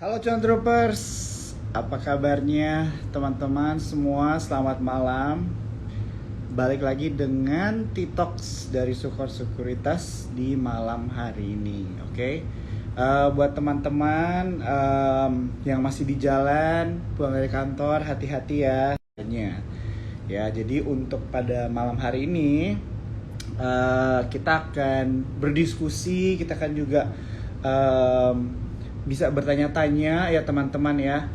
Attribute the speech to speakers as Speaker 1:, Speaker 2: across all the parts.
Speaker 1: Halo Cuan Troopers, apa kabarnya teman-teman semua? Selamat malam. Balik lagi dengan T-Talks dari Sukor Sekuritas di malam hari ini, oke? Buat teman-teman yang masih di jalan, pulang dari kantor, hati-hati ya. Ya, jadi untuk pada malam hari ini kita akan berdiskusi, kita akan juga bisa bertanya-tanya ya teman-teman ya,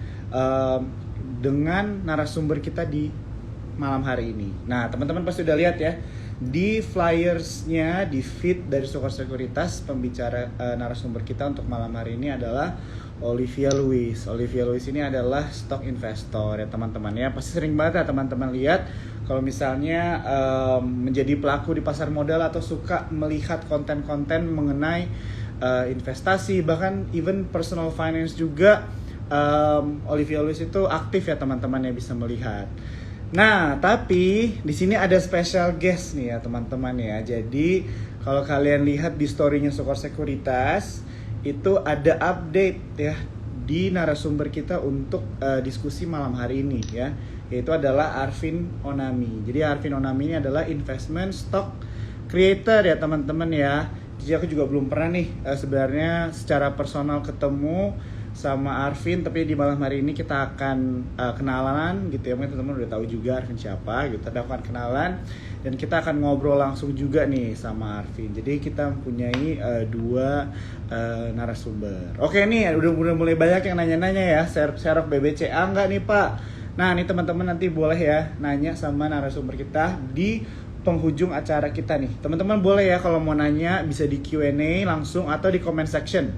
Speaker 1: dengan narasumber kita di malam hari ini. Nah teman-teman pasti udah lihat ya di flyersnya, di feed dari Sukor Sekuritas, pembicara narasumber kita untuk malam hari ini adalah Olivia Louis. Olivia Louis ini adalah stock investor ya teman-teman ya. Pasti sering banget ya teman-teman lihat kalau misalnya menjadi pelaku di pasar modal atau suka melihat konten-konten mengenai investasi, bahkan even personal finance juga. Olivia Louis itu aktif ya teman-teman ya, bisa melihat. Nah, tapi di sini ada special guest nih ya teman-teman ya. Jadi kalau kalian lihat di story-nya Sukor Sekuritas, itu ada update ya di narasumber kita untuk diskusi malam hari ini ya, yaitu adalah Arvin Onami. Jadi Arvin Onami ini adalah investment stock creator ya teman-teman ya. Jadi aku juga belum pernah nih sebenarnya secara personal ketemu sama Arvin, tapi di malam hari ini kita akan kenalan gitu ya. Mungkin teman-teman udah tahu juga Arvin siapa gitu, tapi aku akan kenalan dan kita akan ngobrol langsung juga nih sama Arvin. Jadi kita mempunyai dua narasumber. Oke nih, udah mulai banyak yang nanya-nanya ya, share BBCA enggak nih Pak? Nah nih teman-teman nanti boleh ya nanya sama narasumber kita di penghujung acara kita nih. Teman-teman boleh ya kalau mau nanya bisa di Q&A langsung atau di comment section.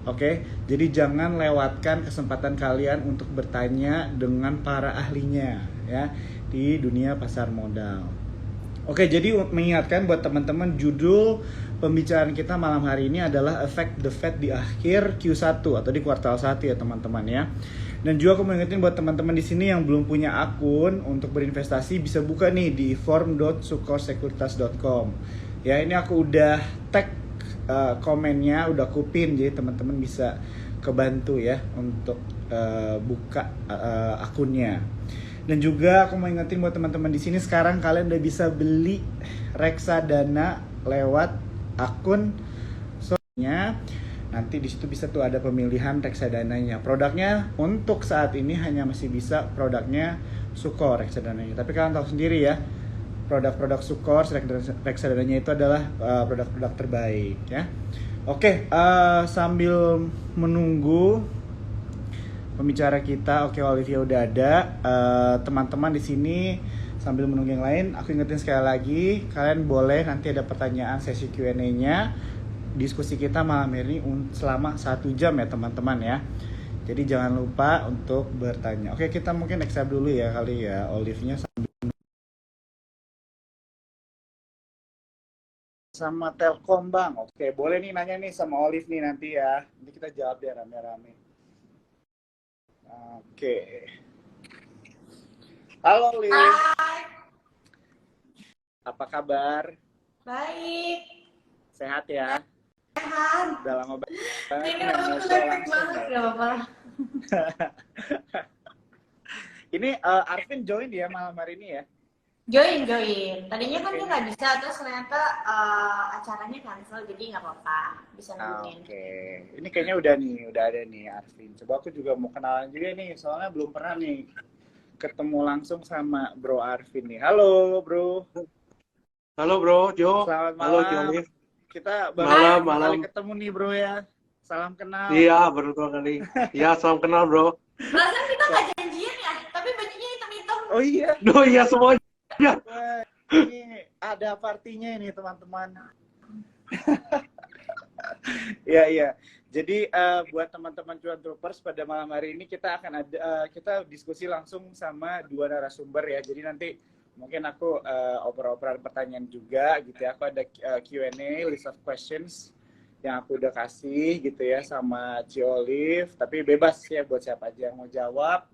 Speaker 1: Oke, jadi jangan lewatkan kesempatan kalian untuk bertanya dengan para ahlinya ya di dunia pasar modal. Oke, jadi mengingatkan buat teman-teman, judul pembicaraan kita malam hari ini adalah Affect the Fed di akhir Q1 atau di kuartal 1 ya teman-teman ya. Dan juga aku mau ingetin buat teman-teman di sini yang belum punya akun untuk berinvestasi, bisa buka nih di form.sukorsekuritas.com. Ya, ini aku udah tag komennya, udah kupin, jadi teman-teman bisa kebantu ya untuk buka akunnya. Dan juga aku mau ingetin buat teman-teman di sini, sekarang kalian udah bisa beli reksadana lewat akun soalnya. Nanti di situ bisa tuh ada pemilihan reksadananya. Produknya untuk saat ini hanya masih bisa produknya Sukor reksadananya. Tapi kalian tahu sendiri ya, produk-produk Sukor reksadananya itu adalah produk-produk terbaik ya. Oke, sambil menunggu pembicara kita, oke Olivia udah ada. Teman-teman di sini sambil menunggu yang lain, aku ingetin sekali lagi, kalian boleh nanti ada pertanyaan sesi Q&A-nya. Diskusi kita malam ini selama 1 jam ya teman-teman ya. Jadi jangan lupa untuk bertanya. Oke, kita mungkin accept dulu ya kali ya Olivia sama Telkom Bang. Oke, boleh nih nanya nih sama Olive nih nanti ya. Nanti kita jawab ya rame-rame. Oke. Halo Olive,
Speaker 2: Hai,
Speaker 1: apa kabar?
Speaker 2: baik,
Speaker 1: Sehat ya?
Speaker 2: sehat.
Speaker 1: Udah lama banget
Speaker 2: Ini
Speaker 1: nih nggak
Speaker 2: aku tuh
Speaker 1: ngobrol
Speaker 2: hektik
Speaker 1: langsung
Speaker 2: banget,
Speaker 1: ya.
Speaker 2: gak apa-apa.
Speaker 1: Ini Arvin join ya malam hari ini ya?
Speaker 2: Join. Tadinya kan
Speaker 1: Oke
Speaker 2: dia
Speaker 1: nih.
Speaker 2: nggak bisa, terus ternyata acaranya cancel, jadi nggak apa-apa, bisa nemenin.
Speaker 1: Oke, ini kayaknya udah ada nih Arvin. Coba aku juga mau kenalan juga nih, soalnya belum pernah nih ketemu langsung sama Bro Arvin nih. Halo Bro,
Speaker 3: Halo Bro, Jo.
Speaker 1: selamat
Speaker 3: Halo
Speaker 1: malam.
Speaker 3: Jolif.
Speaker 1: Kita baru
Speaker 2: Hai,
Speaker 3: Malam,
Speaker 1: pertama kali
Speaker 3: malam.
Speaker 1: ketemu nih Bro ya. Salam kenal.
Speaker 3: Iya, baru 2 kali. Iya, salam kenal Bro.
Speaker 2: perasaan kita nggak janjian ya, tapi bajunya hitam-hitam.
Speaker 1: Oh iya,
Speaker 3: Duh, iya semuanya.
Speaker 1: wah, ini ada partinya ini teman-teman. Iya iya. Jadi buat teman-teman Cuan Troopers, pada malam hari ini kita akan ada kita diskusi langsung sama dua narasumber ya. Jadi nanti mungkin aku oper-operan pertanyaan juga gitu ya. Aku ada Q&A, list of questions yang aku udah kasih gitu ya sama Ci Olive. Tapi bebas ya buat siapa aja yang mau jawab.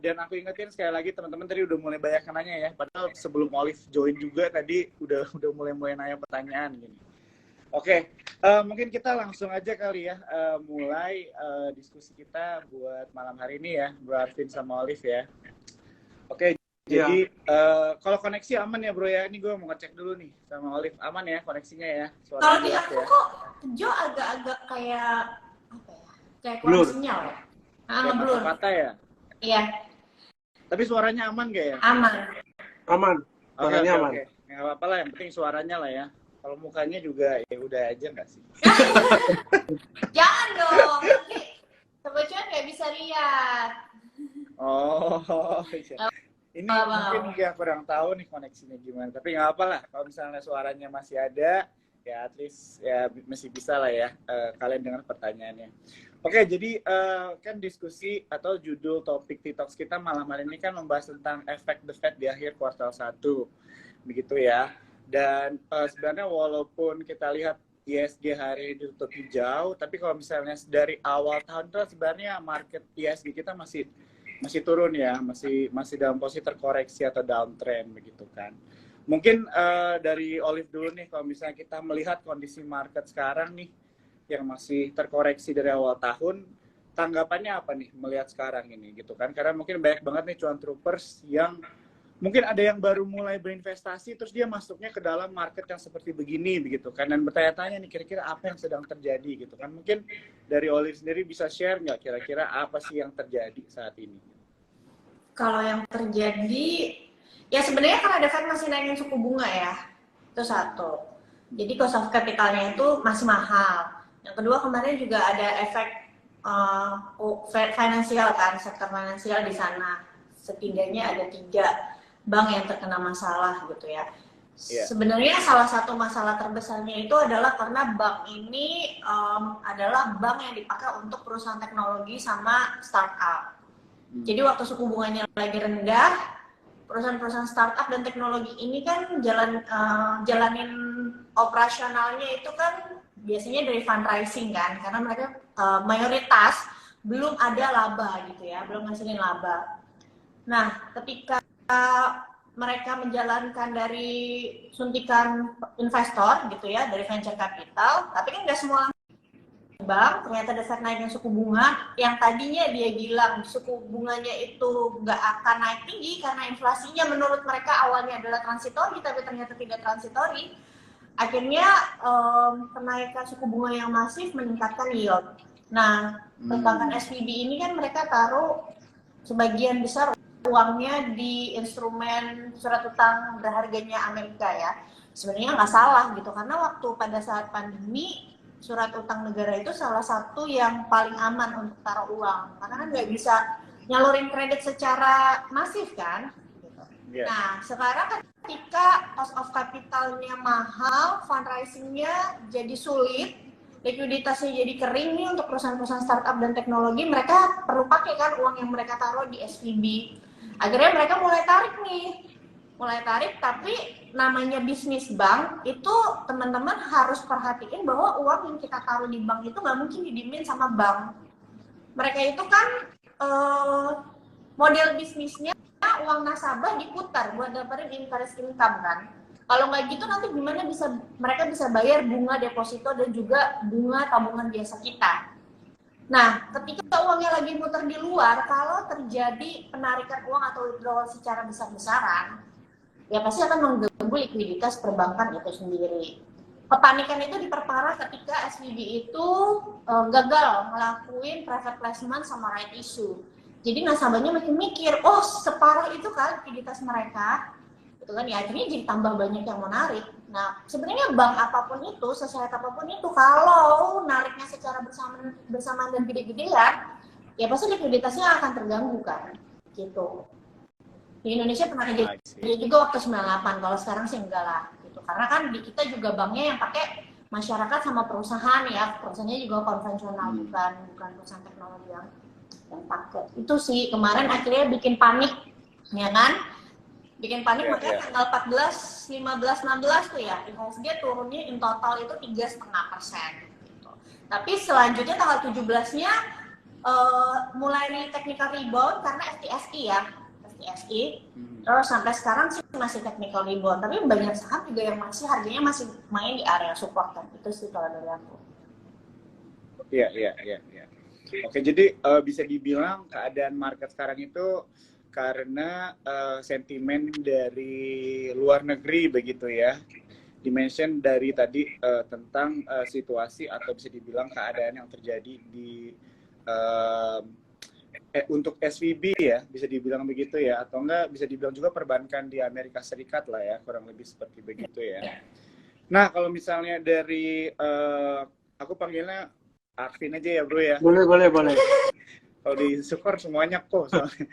Speaker 1: Dan aku ingetin sekali lagi teman-teman, tadi udah mulai banyak yang nanya ya. Padahal sebelum Olive join juga tadi udah mulai nanya pertanyaan gini. Oke, mungkin kita langsung aja kali ya mulai diskusi kita buat malam hari ini ya, Bro Arvin sama Olive ya. Oke,
Speaker 3: Iya.
Speaker 1: jadi kalau koneksi aman ya Bro ya, ini gue mau ngecek dulu nih sama Olive, aman ya koneksinya ya,
Speaker 2: Kalau
Speaker 1: suaranya
Speaker 2: di
Speaker 1: jelas
Speaker 2: aku
Speaker 1: ya.
Speaker 2: kok Jo agak-agak kayak apa ya? Kayak kurang
Speaker 3: Blur.
Speaker 2: sinyal ya.
Speaker 1: Kayak
Speaker 2: Ngeblur.
Speaker 1: patah-patah ya,
Speaker 2: Iya,
Speaker 1: tapi suaranya aman gak ya?
Speaker 2: aman.
Speaker 3: Aman.
Speaker 1: Oke,
Speaker 3: Suaranya
Speaker 1: oke,
Speaker 3: aman.
Speaker 1: oke. Nggak apa-apa lah, yang penting suaranya lah ya. Kalau mukanya juga ya udah aja nggak sih?
Speaker 2: Jangan dong, nanti Sobat Cuan nggak bisa lihat.
Speaker 1: Oh, iya. Ini mungkin yang kurang tahu nih koneksinya gimana. Tapi nggak apa lah, kalau misalnya suaranya masih ada, ya at least ya masih bisa lah ya kalian dengar pertanyaannya. Oke, jadi kan diskusi atau judul topik TikToks kita malam hari ini kan membahas tentang efek The Fed di akhir kuartal 1. Begitu ya. Dan sebenarnya walaupun kita lihat ISG hari ini tutup hijau, tapi kalau misalnya dari awal tahun itu sebenarnya market ISG kita masih turun ya, masih dalam posisi terkoreksi atau downtrend begitu kan. Mungkin dari Olive dulu nih, kalau misalnya kita melihat kondisi market sekarang nih yang masih terkoreksi dari awal tahun, tanggapannya apa nih melihat sekarang ini gitu kan? Karena mungkin banyak banget nih cuan troopers yang mungkin ada yang baru mulai berinvestasi terus dia masuknya ke dalam market yang seperti begini begitu kan, dan bertanya-tanya nih kira-kira apa yang sedang terjadi gitu kan. Mungkin dari Olive sendiri bisa share nggak kira-kira apa sih yang terjadi saat ini?
Speaker 2: Kalau yang terjadi, ya sebenarnya kan ada Fed masih naikin suku bunga ya, itu satu. Jadi cost of capitalnya itu masih mahal. Yang kedua, kemarin juga ada efek finansial kan, sektor finansial di sana. Setidaknya ada 3 bank yang terkena masalah gitu ya. Yeah. Sebenarnya salah satu masalah terbesarnya itu adalah karena bank ini adalah bank yang dipakai untuk perusahaan teknologi sama startup. Jadi waktu suku bunganya lagi rendah, perusahaan-perusahaan startup dan teknologi ini kan jalanin operasionalnya itu kan biasanya dari fundraising kan, karena mereka mayoritas belum ada laba gitu ya, belum ngasilin laba. Nah, ketika mereka menjalankan dari suntikan investor gitu ya, dari venture capital, tapi kan nggak semua bank ternyata The Fed naikin suku bunga yang tadinya dia bilang suku bunganya itu nggak akan naik tinggi karena inflasinya menurut mereka awalnya adalah transitori, tapi ternyata tidak transitori. Akhirnya kenaikan suku bunga yang masif meningkatkan yield. Nah, perbankan SVB ini kan mereka taruh sebagian besar uangnya di instrumen surat utang berharganya Amerika ya. Sebenarnya nggak salah gitu, karena waktu pada saat pandemi surat utang negara itu salah satu yang paling aman untuk taruh uang, karena kan nggak bisa nyalurin kredit secara masif kan. Gitu. Yeah. Nah sekarang ketika cost of capitalnya mahal, fundraisingnya jadi sulit, likuiditasnya jadi kering nih untuk perusahaan-perusahaan startup dan teknologi, mereka perlu pakai kan uang yang mereka taruh di SVB. Akhirnya mereka mulai tarik, tapi namanya bisnis bank itu teman-teman harus perhatiin bahwa uang yang kita taruh di bank itu nggak mungkin didiemin sama bank. Mereka itu kan model bisnisnya uang nasabah diputar buat dapetin interest income kan. Kalau nggak gitu nanti gimana mereka bisa bayar bunga deposito dan juga bunga tabungan biasa kita. Nah, ketika uangnya lagi muter di luar, kalau terjadi penarikan uang atau withdrawal secara besar-besaran, ya pasti akan mengganggu likuiditas perbankan itu sendiri. Kepanikan itu diperparah ketika SVB itu gagal ngelakuin private placement sama right issue. Jadi nasabahnya makin mikir, oh separah itu kan likuiditas mereka, gitu kan ya, akhirnya jadi tambah banyak yang mau narik. Nah, sebenarnya bank apapun itu, sesehat apapun itu, kalau nariknya secara bersamaan dan gede-gedean, ya pasti likuiditasnya akan terganggu kan, gitu. Di Indonesia pernah kejadian juga waktu 98, kalau sekarang sih enggak lah, gitu. Karena kan di kita juga banknya yang pakai masyarakat sama perusahaan ya, perusahaannya juga konvensional, bukan perusahaan teknologi yang pakai. Itu sih kemarin akhirnya bikin panik, ya kan? Bikin panik, makanya tanggal 14, 15, 16 tuh ya, IHSG turunnya in total itu 3,5%. Gitu. Tapi selanjutnya tanggal 17-nya mulai technical rebound karena FTSE ya. ISI. Terus sampai sekarang sih masih technical rebound, tapi banyak saham juga yang masih harganya masih main di area support kan. Itu sih kalau dari aku.
Speaker 1: Iya. Oke, jadi bisa dibilang keadaan market sekarang itu karena sentimen dari luar negeri begitu ya. Dimension dari tadi tentang situasi atau bisa dibilang keadaan yang terjadi di untuk SVB ya, bisa dibilang begitu ya, atau enggak bisa dibilang juga perbankan di Amerika Serikat lah ya, kurang lebih seperti begitu ya. Nah, kalau misalnya dari aku panggilnya Arvin aja ya bro ya.
Speaker 3: Boleh.
Speaker 1: Kalau di Sukor semuanya kok soalnya.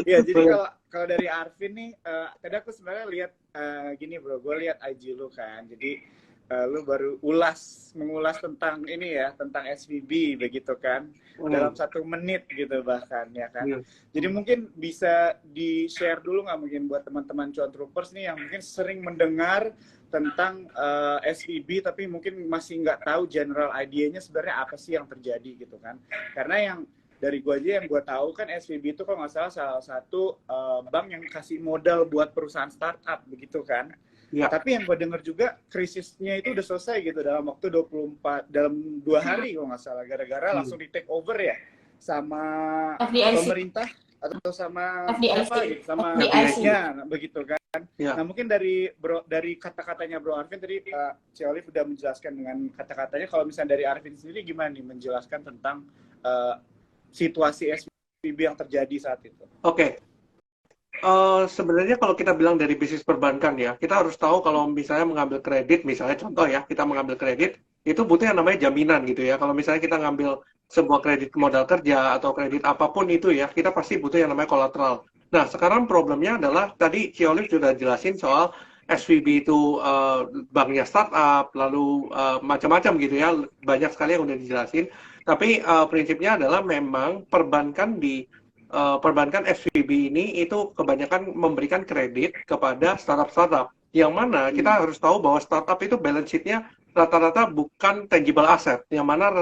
Speaker 1: Ya, jadi kalau dari Arvin nih, tadi aku sebenarnya lihat gini bro, gue lihat IG lu kan, jadi lu baru mengulas tentang ini ya, tentang SVB begitu kan, dalam 1 menit gitu bahkan ya kan. Jadi mungkin bisa di-share dulu nggak mungkin buat teman-teman cuan troopers nih yang mungkin sering mendengar tentang SVB tapi mungkin masih nggak tahu general idea-nya sebenarnya apa sih yang terjadi gitu kan. Karena yang dari gue aja yang gue tahu kan SVB itu kalau nggak salah satu bank yang kasih modal buat perusahaan startup begitu kan. Ya. Tapi yang gue dengar juga krisisnya itu udah selesai gitu dalam waktu 2 hari kalau nggak salah, gara-gara langsung di take over ya sama
Speaker 2: FDIC.
Speaker 1: Pemerintah atau sama
Speaker 2: FDIC.
Speaker 1: apa gitu, sama FDIC-nya begitu kan. Ya. Nah mungkin dari kata-katanya Bro Arvin tadi Ciolif udah menjelaskan dengan kata-katanya. Kalau misalnya dari Arvin sendiri gimana nih menjelaskan tentang situasi SVB yang terjadi saat itu?
Speaker 3: Oke. Sebenarnya kalau kita bilang dari bisnis perbankan ya, kita harus tahu kalau misalnya mengambil kredit, misalnya contoh ya, kita mengambil kredit, itu butuh yang namanya jaminan gitu ya. Kalau misalnya kita ngambil sebuah kredit modal kerja atau kredit apapun itu ya, kita pasti butuh yang namanya kolateral. Nah, sekarang problemnya adalah, tadi Ciolif sudah jelasin soal SVB itu banknya startup, lalu macam-macam gitu ya, banyak sekali yang udah dijelasin. Tapi prinsipnya adalah memang perbankan SVB ini itu kebanyakan memberikan kredit kepada startup yang mana kita harus tahu bahwa startup itu balance sheet-nya rata-rata bukan tangible asset, yang mana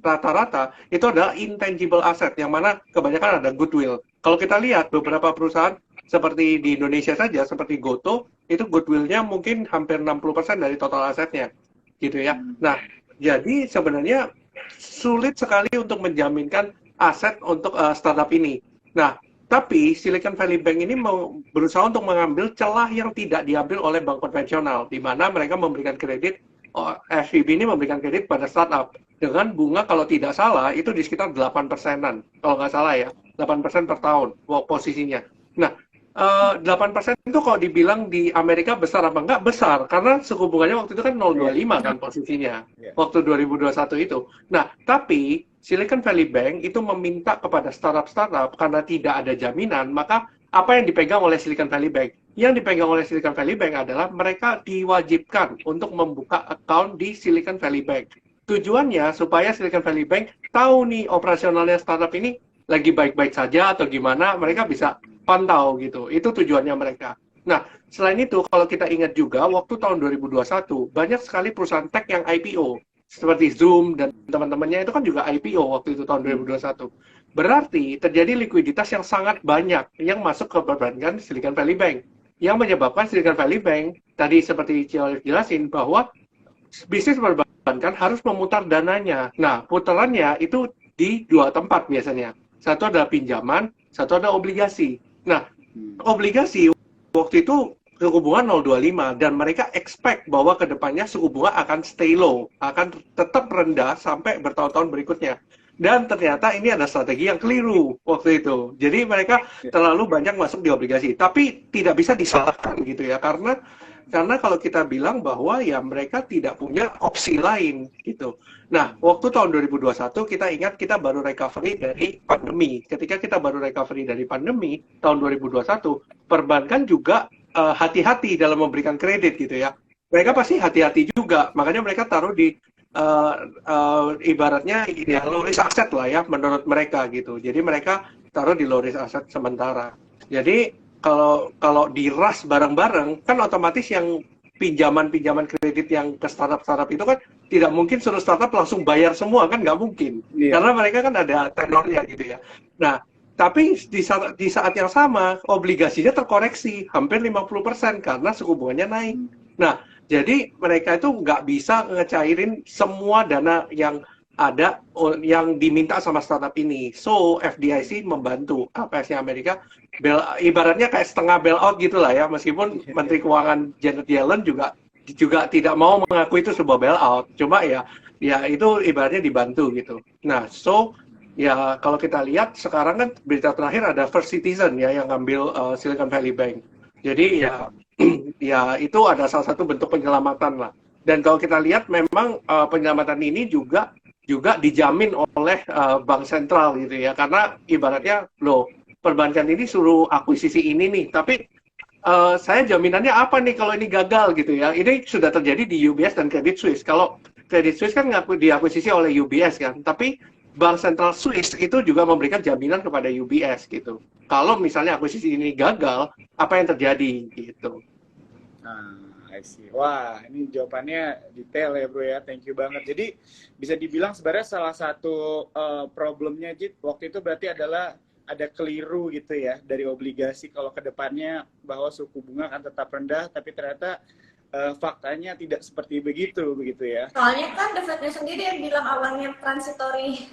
Speaker 3: rata-rata itu adalah intangible asset, yang mana kebanyakan ada goodwill. Kalau kita lihat beberapa perusahaan seperti di Indonesia saja, seperti Goto, itu goodwill-nya mungkin hampir 60% dari total asetnya, gitu ya. Nah, jadi sebenarnya sulit sekali untuk menjaminkan aset untuk startup ini. Nah, tapi Silicon Valley Bank ini berusaha untuk mengambil celah yang tidak diambil oleh bank konvensional, di mana mereka memberikan kredit, SVB ini memberikan kredit pada startup dengan bunga kalau tidak salah itu di sekitar 8%-an, kalau nggak salah ya, 8% per tahun posisinya. Nah, 8% itu kalau dibilang di Amerika besar apa enggak? Besar, karena suku bunganya waktu itu kan 0,25 kan posisinya, waktu 2021 itu. Nah, tapi Silicon Valley Bank itu meminta kepada startup karena tidak ada jaminan, maka apa yang dipegang oleh Silicon Valley Bank? Yang dipegang oleh Silicon Valley Bank adalah mereka diwajibkan untuk membuka account di Silicon Valley Bank. Tujuannya supaya Silicon Valley Bank tahu nih operasionalnya startup ini lagi baik-baik saja atau gimana, mereka bisa pantau gitu. Itu tujuannya mereka. Nah, selain itu kalau kita ingat juga waktu tahun 2021 banyak sekali perusahaan tech yang IPO. Seperti Zoom dan teman-temannya itu kan juga IPO waktu itu tahun 2021. Berarti terjadi likuiditas yang sangat banyak yang masuk ke perbankan Silicon Valley Bank. Yang menyebabkan Silicon Valley Bank, tadi seperti Ciolif jelasin, bahwa bisnis perbankan harus memutar dananya. Nah, putarannya itu di 2 tempat biasanya. Satu adalah pinjaman, satu adalah obligasi. Nah, obligasi waktu itu suku bunga 0,25 dan mereka expect bahwa kedepannya suku bunga akan stay low, akan tetap rendah sampai bertahun-tahun berikutnya. Dan ternyata ini ada strategi yang keliru waktu itu. Jadi mereka terlalu banyak masuk di obligasi. Tapi tidak bisa disalahkan gitu ya, karena kalau kita bilang bahwa ya mereka tidak punya opsi lain gitu. Nah, waktu tahun 2021 kita ingat kita baru recovery dari pandemi. Ketika kita baru recovery dari pandemi tahun 2021, perbankan juga hati-hati dalam memberikan kredit gitu ya. Mereka pasti hati-hati juga, makanya mereka taruh di ibaratnya ya low risk asset lah ya menurut mereka gitu. Jadi mereka taruh di low risk asset sementara. Jadi kalau diras bareng-bareng kan otomatis yang pinjaman kredit yang ke startup itu kan tidak mungkin suruh startup langsung bayar semua kan, nggak mungkin. Karena mereka kan ada tenornya gitu ya. Nah, Tapi di saat yang sama, obligasinya terkoreksi hampir 50% karena suku bunganya naik. Nah, jadi mereka itu nggak bisa ngecairin semua dana yang ada yang diminta sama startup ini. So, FDIC membantu KPS-nya Amerika, ibaratnya kayak setengah bailout gitu lah ya, meskipun Menteri Keuangan Janet Yellen juga tidak mau mengakui itu sebuah bailout. Cuma ya itu ibaratnya dibantu gitu. Nah, so ya, kalau kita lihat sekarang kan berita terakhir ada First Citizen ya yang ngambil Silicon Valley Bank. Jadi ya ya itu ada salah satu bentuk penyelamatan lah. Dan kalau kita lihat memang penyelamatan ini juga dijamin oleh bank sentral gitu ya. Karena ibaratnya loh perbankan ini suruh akuisisi ini nih, tapi saya jaminannya apa nih kalau ini gagal gitu ya. Ini sudah terjadi di UBS dan Credit Suisse. Kalau Credit Suisse kan diakuisisi oleh UBS kan, tapi Bank Sentral Swiss itu juga memberikan jaminan kepada UBS gitu. Kalau misalnya akuisisi ini gagal, apa yang terjadi gitu.
Speaker 1: I see. Wah, ini jawabannya detail ya bro ya, thank you banget. Jadi bisa dibilang sebenarnya salah satu problemnya Jit, waktu itu berarti adalah ada keliru gitu ya dari obligasi kalau ke depannya bahwa suku bunga akan tetap rendah, tapi ternyata faktanya tidak seperti begitu ya.
Speaker 2: Soalnya kan The Fed-nya sendiri yang bilang awalnya transitory.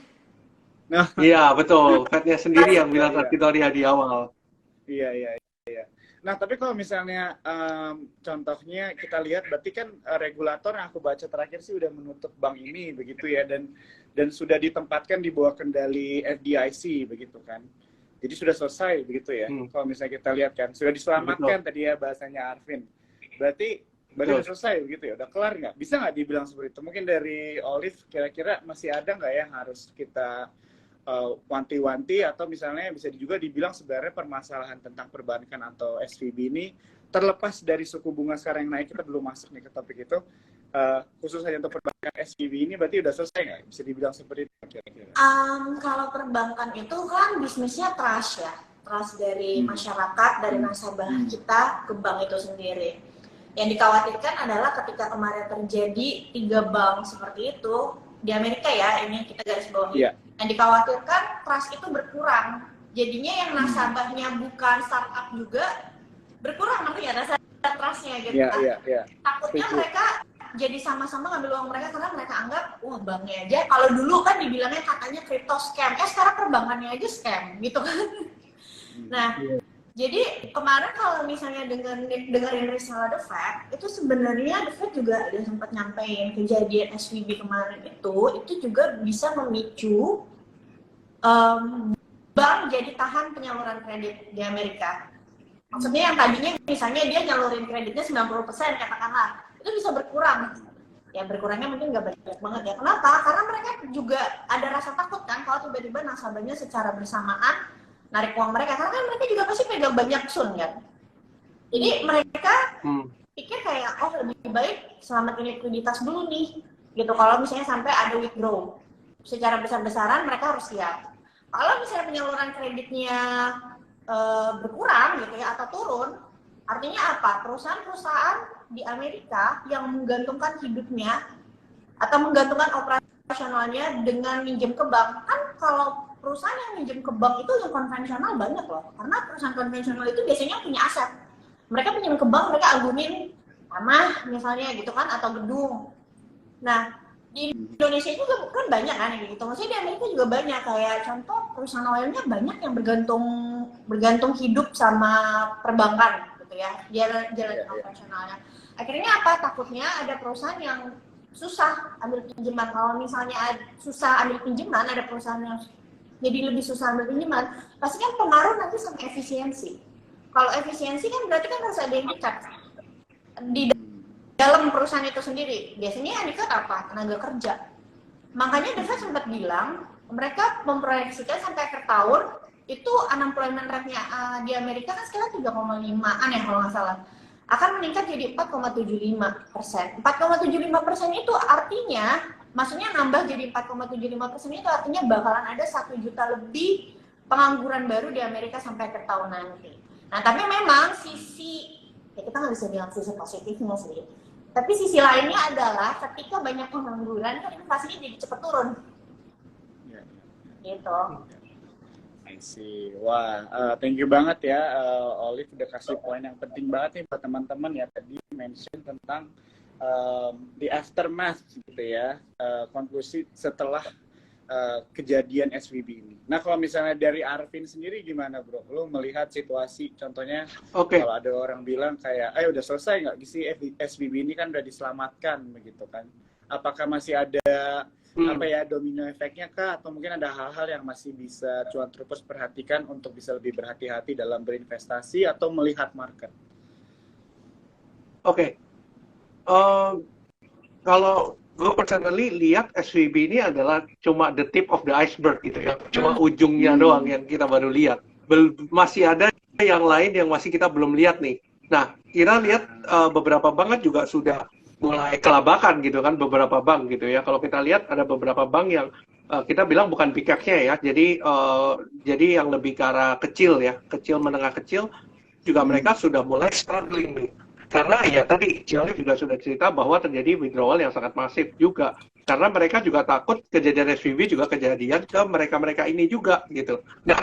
Speaker 1: Nah,
Speaker 3: iya betul, Fed-nya sendiri yang bilang transitory di awal.
Speaker 1: Iya. Nah, tapi kalau misalnya contohnya kita lihat, berarti kan regulator yang aku baca terakhir sih udah menutup bank ini begitu ya, dan sudah ditempatkan di bawah kendali FDIC begitu kan. Jadi sudah selesai begitu ya. Kalau misalnya kita lihat kan sudah diselamatkan tadi ya bahasanya Arvin. Berarti udah selesai begitu ya, udah kelar nggak? Bisa nggak dibilang seperti itu? Mungkin dari Olive kira-kira masih ada nggak ya harus kita wanti-wanti, atau misalnya bisa juga dibilang sebenarnya permasalahan tentang perbankan atau SVB ini terlepas dari suku bunga sekarang yang naik, kita belum masuk nih ke topik itu, khusus hanya untuk perbankan SVB ini berarti udah selesai nggak? Bisa dibilang seperti itu kira-kira?
Speaker 2: Kalau perbankan itu kan bisnisnya trust ya, trust dari masyarakat, dari nasabah kita ke bank itu sendiri. Yang dikhawatirkan adalah ketika kemarin terjadi 3 bank seperti itu di Amerika ya, ini kita garis bawahi.
Speaker 1: Yeah.
Speaker 2: Yang dikhawatirkan trust itu berkurang. Jadinya yang nasabahnya bukan startup juga berkurang nanti ya nasabah trustnya gitu kan.
Speaker 1: Yeah.
Speaker 2: Takutnya mereka jadi sama-sama ngambil uang mereka karena mereka anggap wah banknya aja. Kalau dulu kan dibilangnya katanya crypto scam, sekarang perbankannya aja scam gitu kan. Nah, jadi kemarin kalau misalnya dengerin risalah The Fed, itu sebenarnya The Fed juga ada sempat nyampein kejadian SVB kemarin itu juga bisa memicu bank jadi tahan penyaluran kredit di Amerika. Maksudnya yang tadinya misalnya dia nyalurin kreditnya 90% katakanlah, itu bisa berkurang. Ya berkurangnya mungkin nggak banyak banget ya. Kenapa? Karena mereka juga ada rasa takut kan kalau tiba-tiba nasabahnya secara bersamaan narik uang mereka, karena kan mereka juga pasti pegang banyak sun kan. Jadi mereka pikir kayak lebih baik selamatin likuiditas dulu nih gitu. Kalau misalnya sampai ada withdraw secara besar-besaran, mereka harus siap. Kalau misalnya penyaluran kreditnya berkurang gitu ya atau turun, artinya apa? Perusahaan-perusahaan di Amerika yang menggantungkan hidupnya atau menggantungkan operasionalnya dengan minjem ke bank, kan kalau perusahaan yang minjem ke bank itu yang konvensional banyak loh, karena perusahaan konvensional itu biasanya punya aset. Mereka pinjam ke bank, mereka agunin tanah misalnya gitu kan, atau gedung. Nah, di Indonesia juga kan banyak kan gitu. Maksudnya di Amerika juga banyak, kayak contoh perusahaan oilnya banyak yang bergantung hidup sama perbankan gitu ya, jalan operasionalnya. Akhirnya apa? Takutnya ada perusahaan yang susah ambil pinjaman. Kalau misalnya susah ambil pinjaman, ada perusahaan yang jadi lebih susah ambil pinjaman, pasti kan pengaruh nanti sama efisiensi. Kalau efisiensi kan berarti kan harus ada yang dikat di dalam perusahaan itu sendiri. Biasanya yang dikat apa? Tenaga kerja. Makanya The Fed sempat bilang, mereka memproyeksikan sampai akhir tahun, itu unemployment rate-nya di Amerika kan sekarang 3,5-an ya kalau nggak salah. Akan meningkat jadi 4,75%. 4,75% itu artinya, maksudnya nambah jadi 4,75% itu artinya bakalan ada 1 juta lebih pengangguran baru di Amerika sampai akhir tahun nanti. Nah, tapi memang ya kita nggak bisa bilang sisi positifnya sih. Tapi sisi lainnya adalah ketika banyak pengangguran, kan inflasinya jadi cepat turun. Gitu.
Speaker 1: I I see. Wah, thank you banget ya, Olive udah kasih poin yang penting banget nih buat teman-teman ya. Tadi mention tentang the aftermath gitu ya, konklusi setelah kejadian SVB ini. Nah, kalau misalnya dari Arvin sendiri gimana, bro? Lu melihat situasi, contohnya kalau ada orang bilang kayak, udah selesai nggak sih SVB ini kan udah diselamatkan begitu kan? Apakah masih ada apa ya domino efeknya kah? Atau mungkin ada hal-hal yang masih bisa cuan troopers perhatikan untuk bisa lebih berhati-hati dalam berinvestasi atau melihat market?
Speaker 3: Kalau gue personally lihat SVB ini adalah cuma the tip of the iceberg gitu ya, cuma ujungnya doang yang kita baru lihat. Masih ada yang lain yang masih kita belum lihat nih. Nah, kita lihat beberapa bank kan juga sudah mulai kelabakan gitu kan, beberapa bank gitu ya. Kalau kita lihat ada beberapa bank yang kita bilang bukan pickaxe-nya ya, jadi yang lebih ke arah kecil ya, kecil menengah kecil juga mereka sudah mulai struggling nih. Karena ya tadi Ciolif juga sudah cerita bahwa terjadi withdrawal yang sangat masif juga. Karena mereka juga takut kejadian SVB juga kejadian ke mereka-mereka ini juga gitu. Nah,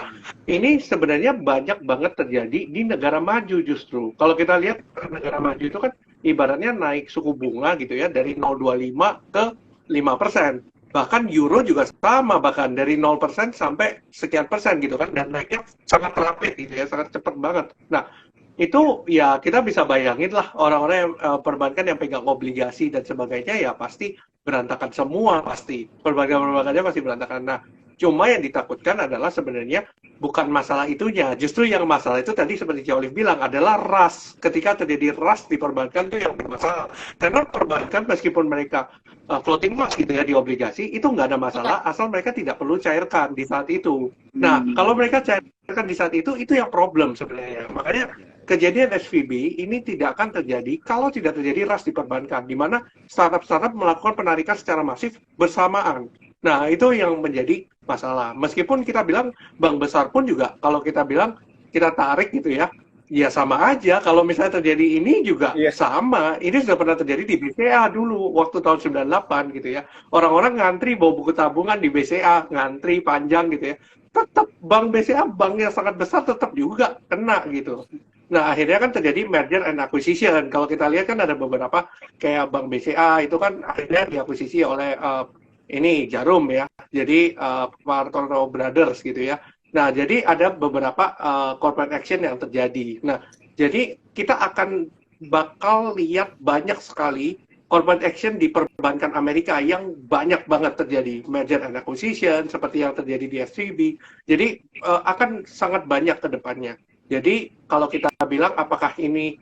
Speaker 3: ini sebenarnya banyak banget terjadi di negara maju justru. Kalau kita lihat negara maju itu kan ibaratnya naik suku bunga gitu ya dari 0,25 ke 5%. Bahkan euro juga sama, bahkan dari 0% sampai sekian persen gitu kan. Dan naiknya sangat rapid gitu ya, sangat cepat banget. Nah, itu ya kita bisa bayangin lah orang-orang yang perbankan yang pegang obligasi dan sebagainya ya pasti berantakan semua, pasti perbankannya pasti berantakan. Nah, cuma yang ditakutkan adalah sebenarnya bukan masalah itunya, justru yang masalah itu tadi seperti Ciolif bilang adalah rush. Ketika terjadi rush di perbankan itu yang bermasalah. Karena perbankan meskipun mereka floating mas gitu ya di obligasi itu nggak ada masalah asal mereka tidak perlu cairkan di saat itu. Nah, kalau mereka cairkan di saat itu yang problem sebenarnya. Makanya kejadian SVB ini tidak akan terjadi kalau tidak terjadi rush di perbankan, di mana startup-startup melakukan penarikan secara masif bersamaan. Nah, itu yang menjadi masalah. Meskipun kita bilang bank besar pun juga, kalau kita bilang kita tarik gitu ya, ya sama aja. Kalau misalnya terjadi ini juga sama. Ini sudah pernah terjadi di BCA dulu, waktu tahun 98 gitu ya. Orang-orang ngantri bawa buku tabungan di BCA, ngantri panjang gitu ya. Tetap bank BCA, bank yang sangat besar tetap juga kena gitu. Nah, akhirnya kan terjadi merger and acquisition. Kalau kita lihat kan ada beberapa kayak Bank BCA itu kan akhirnya diakuisisi oleh ini Jarum ya. Jadi Martono Brothers gitu ya. Nah, jadi ada beberapa corporate action yang terjadi. Nah, jadi kita akan bakal lihat banyak sekali corporate action di perbankan Amerika yang banyak banget terjadi. Merger and acquisition seperti yang terjadi di SVB. Jadi akan sangat banyak ke depannya. Jadi kalau kita bilang apakah ini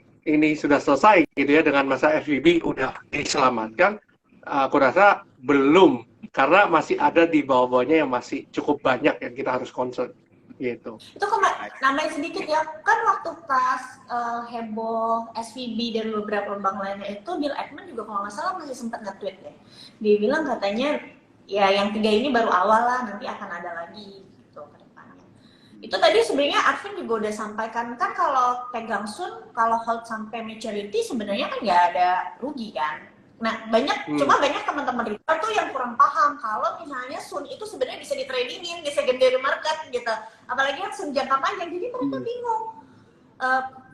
Speaker 3: sudah selesai gitu ya dengan masa SVB udah diselamatkan, aku rasa belum karena masih ada di bawah-bawahnya yang masih cukup banyak yang kita harus concern gitu.
Speaker 2: Itu nambahin sedikit ya, kan waktu pas heboh SVB dan beberapa bank lainnya itu Bill Ackman juga kalau nggak salah masih sempat nge-tweet ya. Dia bilang katanya ya yang 3 ini baru awal lah, nanti akan ada lagi. Itu tadi sebenarnya Arvin juga udah sampaikan kan kalau pegang Sun, kalau hold sampai maturity sebenarnya kan nggak ada rugi kan. Nah cuma banyak teman-teman retail tuh yang kurang paham kalau misalnya Sun itu sebenarnya bisa di-tradingin di secondary market gitu. Apalagi yang Sun jangka panjang, jadi mereka bingung.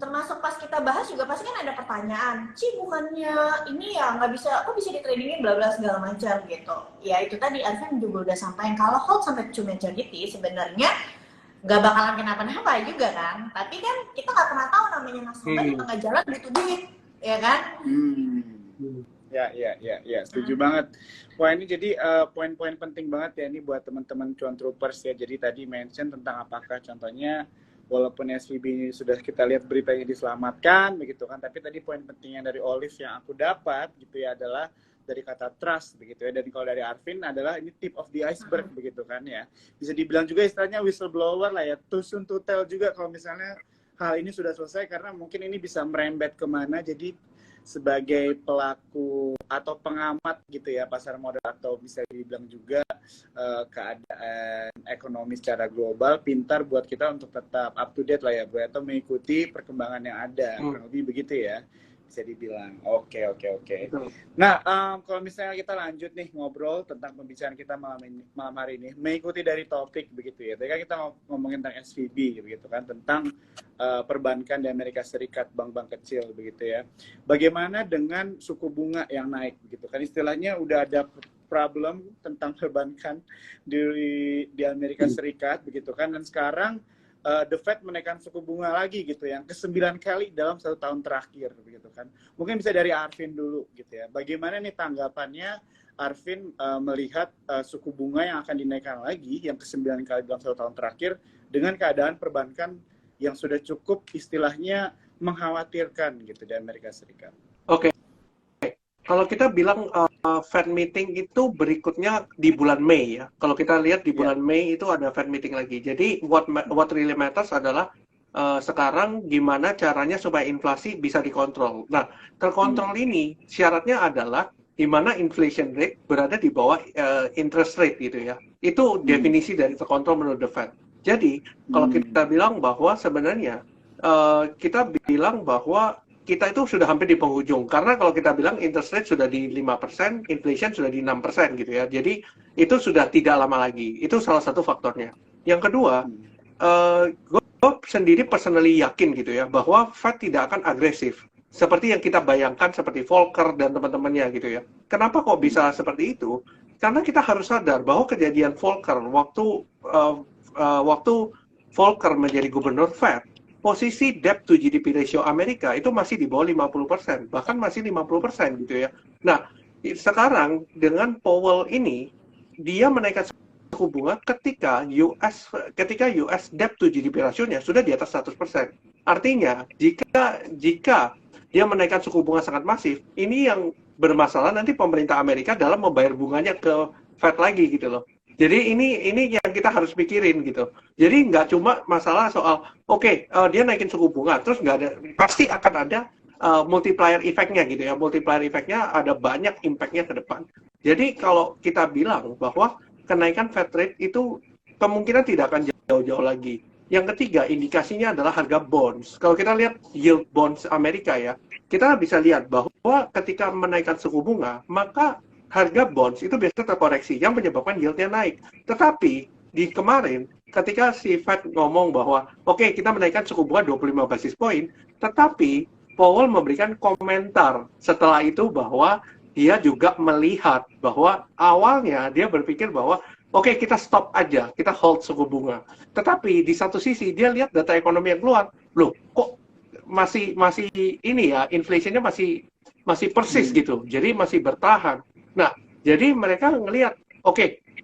Speaker 2: Termasuk pas kita bahas juga pasti kan ada pertanyaan, bukannya ini ya nggak bisa, kok bisa di-tradingin bla bla segala macam gitu. Ya itu tadi Arvin juga udah sampaikan kalau hold sampai to maturity sebenarnya nggak bakalan kenapa-napa juga kan, tapi kan kita nggak pernah tahu namanya nasabah di tengah jalan butuh duit, ya kan?
Speaker 1: Ya, setuju banget. Wah ini jadi poin-poin penting banget ya ini buat teman-teman cuan troopers ya. Jadi tadi mention tentang apakah contohnya walaupun SVB ini sudah kita lihat beritanya diselamatkan begitu kan, tapi tadi poin pentingnya dari Olive yang aku dapat gitu ya adalah dari kata trust begitu ya, dan kalau dari Arvin adalah ini tip of the iceberg begitu kan ya, bisa dibilang juga istilahnya whistleblower lah ya, too soon to tell juga kalau misalnya hal ini sudah selesai karena mungkin ini bisa merembet kemana. Jadi sebagai pelaku atau pengamat gitu ya pasar modal atau bisa dibilang juga keadaan ekonomi secara global, pintar buat kita untuk tetap up to date lah ya Bu, atau mengikuti perkembangan yang ada kurang lebih begitu ya. bisa dibilang. Oke.
Speaker 3: Betul.
Speaker 1: Nah, kalau misalnya kita lanjut nih ngobrol tentang pembicaraan kita malam hari ini, mengikuti dari topik begitu ya. Tadi kan kita ngomongin tentang SVB begitu kan, tentang perbankan di Amerika Serikat, bank-bank kecil begitu ya. Bagaimana dengan suku bunga yang naik begitu kan, istilahnya udah ada problem tentang perbankan di Amerika Serikat begitu kan, dan sekarang The Fed menaikkan suku bunga lagi gitu yang ke-9 kali dalam 1 tahun terakhir begitu kan. Mungkin bisa dari Arvin dulu gitu ya. Bagaimana nih tanggapannya Arvin melihat suku bunga yang akan dinaikkan lagi yang ke-9 kali dalam 1 tahun terakhir dengan keadaan perbankan yang sudah cukup istilahnya mengkhawatirkan gitu di Amerika Serikat.
Speaker 3: Oke. Kalau kita bilang Fed meeting itu berikutnya di bulan Mei ya. Kalau kita lihat di bulan Mei itu ada Fed meeting lagi. Jadi what really matters adalah sekarang gimana caranya supaya inflasi bisa dikontrol. Nah, terkontrol ini syaratnya adalah di mana inflation rate berada di bawah interest rate gitu ya. Itu definisi dari terkontrol menurut The Fed. Jadi kalau kita bilang bahwa sebenarnya kita bilang bahwa kita itu sudah hampir di penghujung. Karena kalau kita bilang interest rate sudah di 5%, inflation sudah di 6% gitu ya. Jadi itu sudah tidak lama lagi. Itu salah satu faktornya. Yang kedua, gue sendiri personally yakin gitu ya, bahwa Fed tidak akan agresif. Seperti yang kita bayangkan, seperti Volcker dan teman-temannya gitu ya. Kenapa kok bisa seperti itu? Karena kita harus sadar bahwa kejadian Volcker, waktu Volcker menjadi gubernur Fed, posisi debt to GDP ratio Amerika itu masih di bawah 50%, bahkan masih 50% gitu ya. Nah, sekarang dengan Powell ini, dia menaikkan suku bunga ketika US debt to GDP ratio-nya sudah di atas 100%. Artinya, jika dia menaikkan suku bunga sangat masif, ini yang bermasalah nanti pemerintah Amerika dalam membayar bunganya ke Fed lagi gitu loh. Jadi ini yang kita harus pikirin gitu. Jadi nggak cuma masalah soal dia naikin suku bunga, terus nggak ada, pasti akan ada multiplier effect-nya gitu ya. Multiplier effect-nya ada banyak impact-nya ke depan. Jadi kalau kita bilang bahwa kenaikan Fed rate itu kemungkinan tidak akan jauh-jauh lagi. Yang ketiga, indikasinya adalah harga bonds. Kalau kita lihat yield bonds Amerika ya, kita bisa lihat bahwa ketika menaikkan suku bunga, maka harga bonds itu biasanya terkoreksi, yang menyebabkan yieldnya naik. Tetapi di kemarin, ketika si Fed ngomong bahwa kita menaikkan suku bunga 25 basis point, tetapi Powell memberikan komentar setelah itu bahwa dia juga melihat bahwa awalnya dia berpikir bahwa kita stop aja, kita hold suku bunga. Tetapi di satu sisi dia lihat data ekonomi yang keluar, loh kok masih ini ya, inflasinya masih persis gitu, jadi masih bertahan. Nah, jadi mereka ngelihat,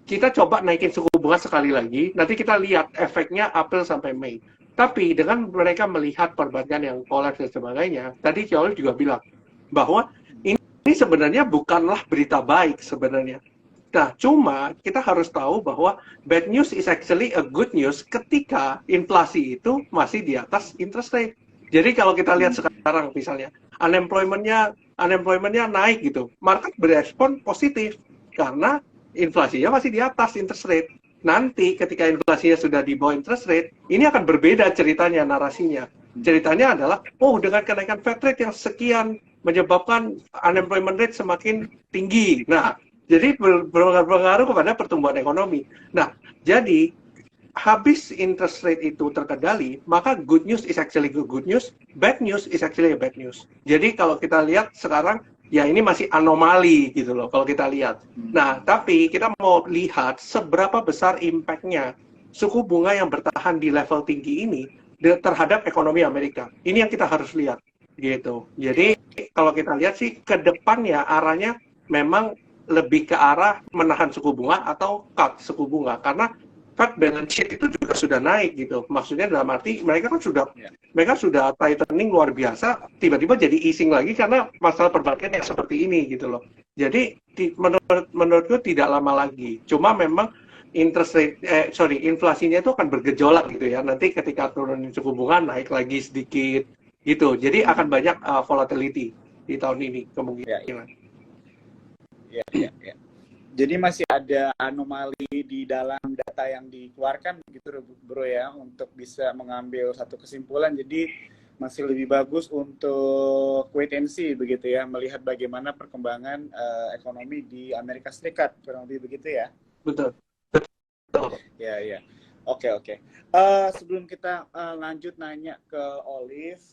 Speaker 3: kita coba naikin suku bunga sekali lagi, nanti kita lihat efeknya April sampai Mei. Tapi dengan mereka melihat perbankan yang kolaps dan sebagainya, tadi Ciaul juga bilang bahwa ini sebenarnya bukanlah berita baik sebenarnya. Nah, cuma kita harus tahu bahwa bad news is actually a good news ketika inflasi itu masih di atas interest rate. Jadi kalau kita lihat sekarang misalnya, unemployment-nya naik gitu, market berespon positif karena inflasinya masih di atas interest rate. Nanti ketika inflasinya sudah di bawah interest rate, ini akan berbeda ceritanya, narasinya. Ceritanya adalah, dengan kenaikan Fed rate yang sekian menyebabkan unemployment rate semakin tinggi. Nah, jadi berpengaruh kepada pertumbuhan ekonomi. Nah, jadi habis interest rate itu terkendali, maka good news is actually good news, bad news is actually a bad news. Jadi kalau kita lihat sekarang, ya ini masih anomali gitu loh kalau kita lihat. Nah, tapi kita mau lihat seberapa besar impact-nya suku bunga yang bertahan di level tinggi ini terhadap ekonomi Amerika. Ini yang kita harus lihat gitu. Jadi kalau kita lihat sih ke depannya arahnya memang lebih ke arah menahan suku bunga atau cut suku bunga, karena Fed balance sheet itu juga sudah naik gitu. Maksudnya dalam arti mereka sudah tightening luar biasa, tiba-tiba jadi easing lagi karena masalah perbankan yang seperti ini gitu loh. Jadi menurutku tidak lama lagi. Cuma memang inflasinya itu akan bergejolak gitu ya. Nanti ketika turunin suku bunga naik lagi sedikit gitu. Jadi akan banyak volatility di tahun ini kemungkinan.
Speaker 1: Ya. Jadi masih ada anomali di dalam data yang dikeluarkan gitu bro ya, untuk bisa mengambil satu kesimpulan. Jadi masih lebih bagus untuk wait and see begitu ya, melihat bagaimana perkembangan ekonomi di Amerika Serikat, kurang lebih begitu ya.
Speaker 3: Betul. Betul.
Speaker 1: Ya, ya. Oke, oke. Sebelum kita lanjut nanya ke Olive,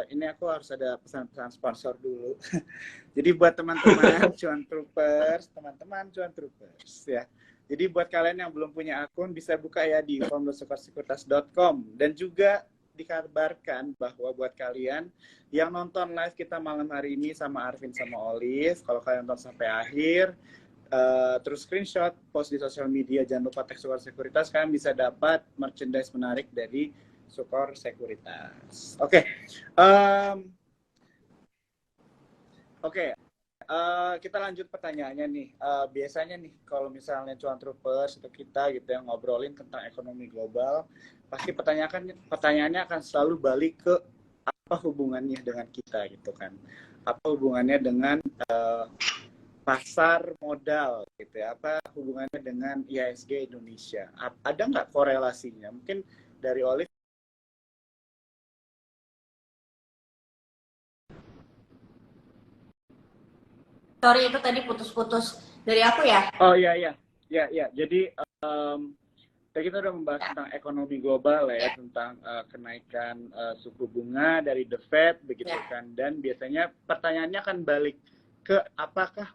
Speaker 1: ini aku harus ada pesan-pesan sponsor dulu. Jadi buat teman-teman Cuan Troopers, ya. Jadi buat kalian yang belum punya akun bisa buka ya di forum.sukarsekuritas.com, dan juga dikabarkan bahwa buat kalian yang nonton live kita malam hari ini sama Arvin sama Olive, kalau kalian nonton sampai akhir, terus screenshot, post di sosial media, jangan lupa tag Sukor Sekuritas, kalian bisa dapat merchandise menarik dari Sukor Sekuritas. Oke. Kita lanjut pertanyaannya nih. Biasanya nih kalau misalnya Cuan Troopers atau kita gitu yang ngobrolin tentang ekonomi global, pasti pertanyaannya akan selalu balik ke apa hubungannya dengan kita gitu kan. Apa hubungannya dengan pasar modal gitu ya, apa hubungannya dengan IHSG Indonesia, ada nggak korelasinya? Mungkin dari Olive.
Speaker 2: Sorry, itu tadi putus-putus dari aku ya?
Speaker 1: Oh iya. Jadi tadi kita udah membahas tentang ekonomi global ya, tentang kenaikan suku bunga dari The Fed begitu kan, dan biasanya pertanyaannya akan balik ke apakah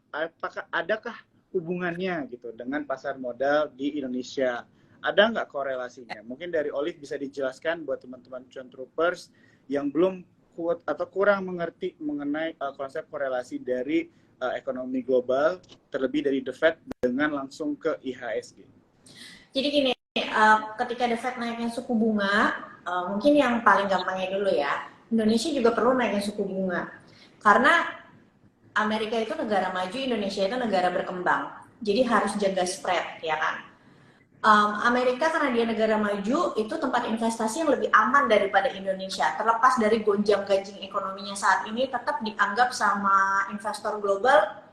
Speaker 1: adakah hubungannya gitu dengan pasar modal di Indonesia? Ada nggak korelasinya? Mungkin dari Olive bisa dijelaskan buat teman-teman Cuan Troopers yang belum kuat atau kurang mengerti mengenai konsep korelasi dari ekonomi global, terlebih dari The Fed dengan langsung ke IHSG.
Speaker 2: Jadi gini, ketika The Fed naikin suku bunga, mungkin yang paling gampangnya dulu ya, Indonesia juga perlu naikin suku bunga. Karena Amerika itu negara maju, Indonesia itu negara berkembang. Jadi harus jaga spread, ya kan? Amerika karena dia negara maju, itu tempat investasi yang lebih aman daripada Indonesia. Terlepas dari gonjang-ganjing ekonominya saat ini, tetap dianggap sama investor global,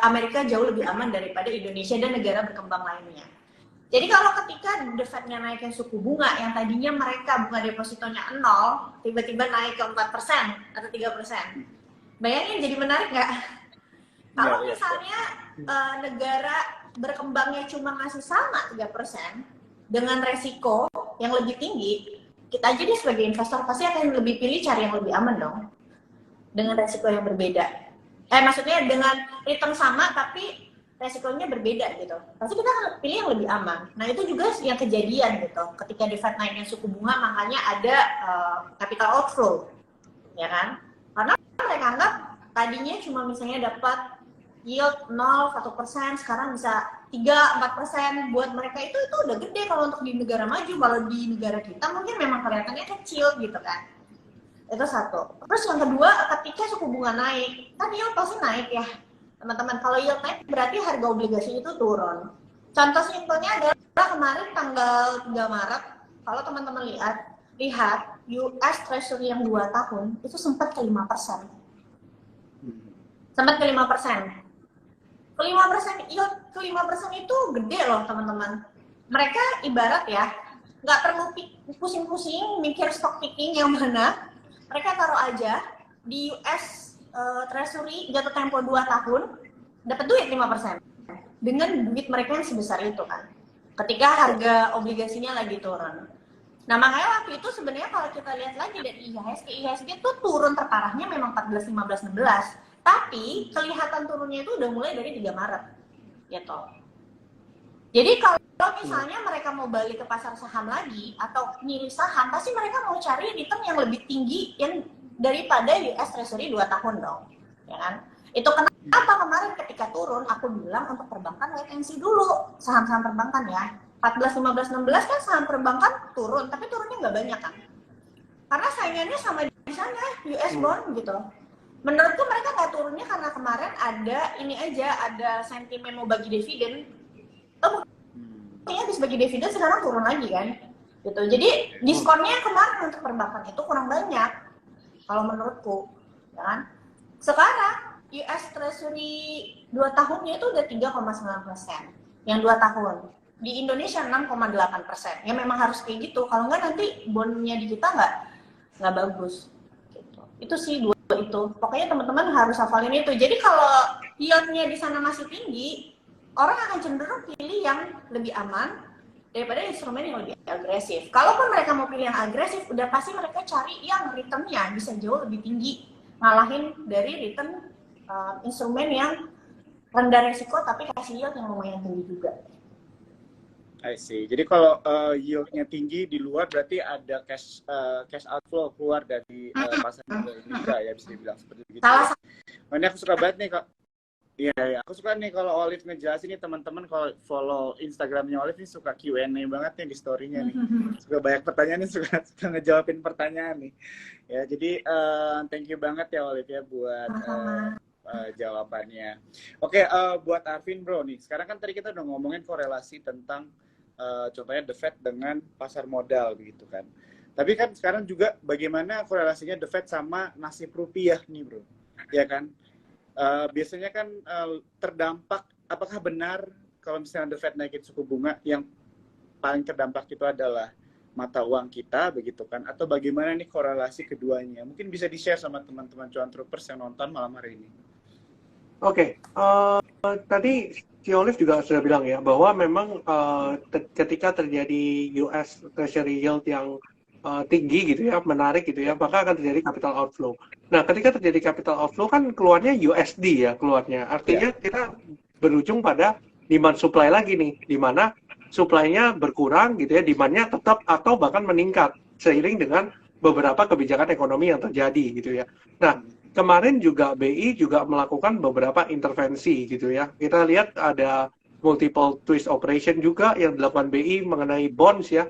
Speaker 2: Amerika jauh lebih aman daripada Indonesia dan negara berkembang lainnya. Jadi kalau ketika The Fed-nya naikin suku bunga, yang tadinya mereka bunga depositonya 0, tiba-tiba naik ke 4% atau 3%. Bayangin jadi menarik nggak? Kalau misalnya negara berkembangnya cuma ngasih sama 3% dengan resiko yang lebih tinggi, kita aja nih sebagai investor pasti akan lebih pilih cari yang lebih aman dong, dengan resiko yang berbeda. Maksudnya dengan return sama tapi resikonya berbeda gitu. Pasti kita akan pilih yang lebih aman. Nah itu juga yang kejadian gitu. Ketika The Fed naikin suku bunga, makanya ada capital outflow, ya kan? Karena mereka anggap tadinya cuma misalnya dapat yield 0-1%, sekarang bisa 3-4%. Buat mereka itu udah gede kalau untuk di negara maju. Kalau di negara kita mungkin memang kelihatannya kecil gitu kan. Itu satu. Terus yang kedua, ketika suku bunga naik, kan yield pasti naik ya teman-teman. Kalau yield naik berarti harga obligasi itu turun. Contoh simpelnya adalah kemarin tanggal 3 Maret, kalau teman-teman lihat US Treasury yang 2 tahun itu sempat ke 5%. Sempat ke 5%. Ke 5% yield, ke 5% itu gede loh teman-teman. Mereka ibarat ya, nggak perlu pusing-pusing mikir stock picking yang mana. Mereka taruh aja di US Treasury jatuh tempo 2 tahun, dapat duit 5%. Dengan duit mereka yang sebesar itu kan. Ketika harga obligasinya lagi turun. Nah makanya waktu itu sebenarnya kalau kita lihat lagi dari IHSG itu turun terparahnya memang 14, 15, 16. Tapi kelihatan turunnya itu udah mulai dari 3 Maret. Gitu. Jadi kalau misalnya mereka mau balik ke pasar saham lagi atau milih saham, pasti mereka mau cari return yang lebih tinggi yang daripada US Treasury 2 tahun dong. Ya kan? Itu kenapa kemarin ketika turun aku bilang untuk perbankan wait and see dulu. Saham-saham perbankan ya. 14, 15, 16 kan saham perbankan turun, tapi turunnya nggak banyak kan. Karena saingannya sama di sana, US bond gitu. Menurutku mereka nggak turunnya karena kemarin ada sentimen mau bagi dividen. Mungkin habis bagi dividen sekarang turun lagi kan. Gitu. Jadi diskonnya kemarin untuk perbankan itu kurang banyak. Kalau menurutku, ya kan. Sekarang US Treasury 2 tahunnya itu udah 3,9%. Yang 2 tahun. Di Indonesia 6,8%. Ya memang harus kayak gitu. Kalau nggak nanti bondnya di kita nggak bagus gitu. Itu sih dua itu, pokoknya teman-teman harus hafalin itu. Jadi kalau yieldnya di sana masih tinggi, orang akan cenderung pilih yang lebih aman daripada instrumen yang lebih agresif. Kalaupun mereka mau pilih yang agresif, udah pasti mereka cari yang returnnya bisa jauh lebih tinggi, ngalahin dari return instrumen yang rendah resiko tapi kasih yield yang lumayan tinggi juga.
Speaker 1: I see. Jadi kalau yield-nya tinggi di luar berarti ada cash outflow keluar dari pasar Indonesia ya, bisa dibilang seperti itu.
Speaker 2: Salah satu.
Speaker 1: Ini aku suka banget nih, Kak. Iya, ya. Aku suka nih kalau Olive ngejelasin nih, teman-teman kalau follow Instagramnya Olive nih suka Q&A banget nih di story-nya nih. Suka banyak pertanyaan nih, suka ngejawabin pertanyaan nih. Ya, jadi thank you banget ya Olive ya buat jawabannya. Oke, buat Arvin bro nih, sekarang kan tadi kita udah ngomongin korelasi tentang contohnya The Fed dengan pasar modal begitu kan. Tapi kan sekarang juga bagaimana korelasinya The Fed sama nasib rupiah nih bro, ya kan? Biasanya kan terdampak, apakah benar kalau misalnya The Fed naikin suku bunga yang paling terdampak itu adalah mata uang kita begitu kan? Atau bagaimana nih korelasi keduanya? Mungkin bisa di-share sama teman-teman cuan troopers yang nonton malam hari ini.
Speaker 3: Oke, tadi si Olive juga sudah bilang ya bahwa memang ketika terjadi US Treasury yield yang tinggi gitu ya, menarik gitu ya, maka akan terjadi capital outflow. Nah, ketika terjadi capital outflow kan keluarnya USD ya keluarnya. Artinya kita berujung pada demand supply lagi nih, di mana supply-nya berkurang gitu ya, demand-nya tetap atau bahkan meningkat seiring dengan beberapa kebijakan ekonomi yang terjadi gitu ya. Nah, kemarin juga BI juga melakukan beberapa intervensi gitu ya. Kita lihat ada multiple twist operation juga yang dilakukan BI mengenai bonds ya.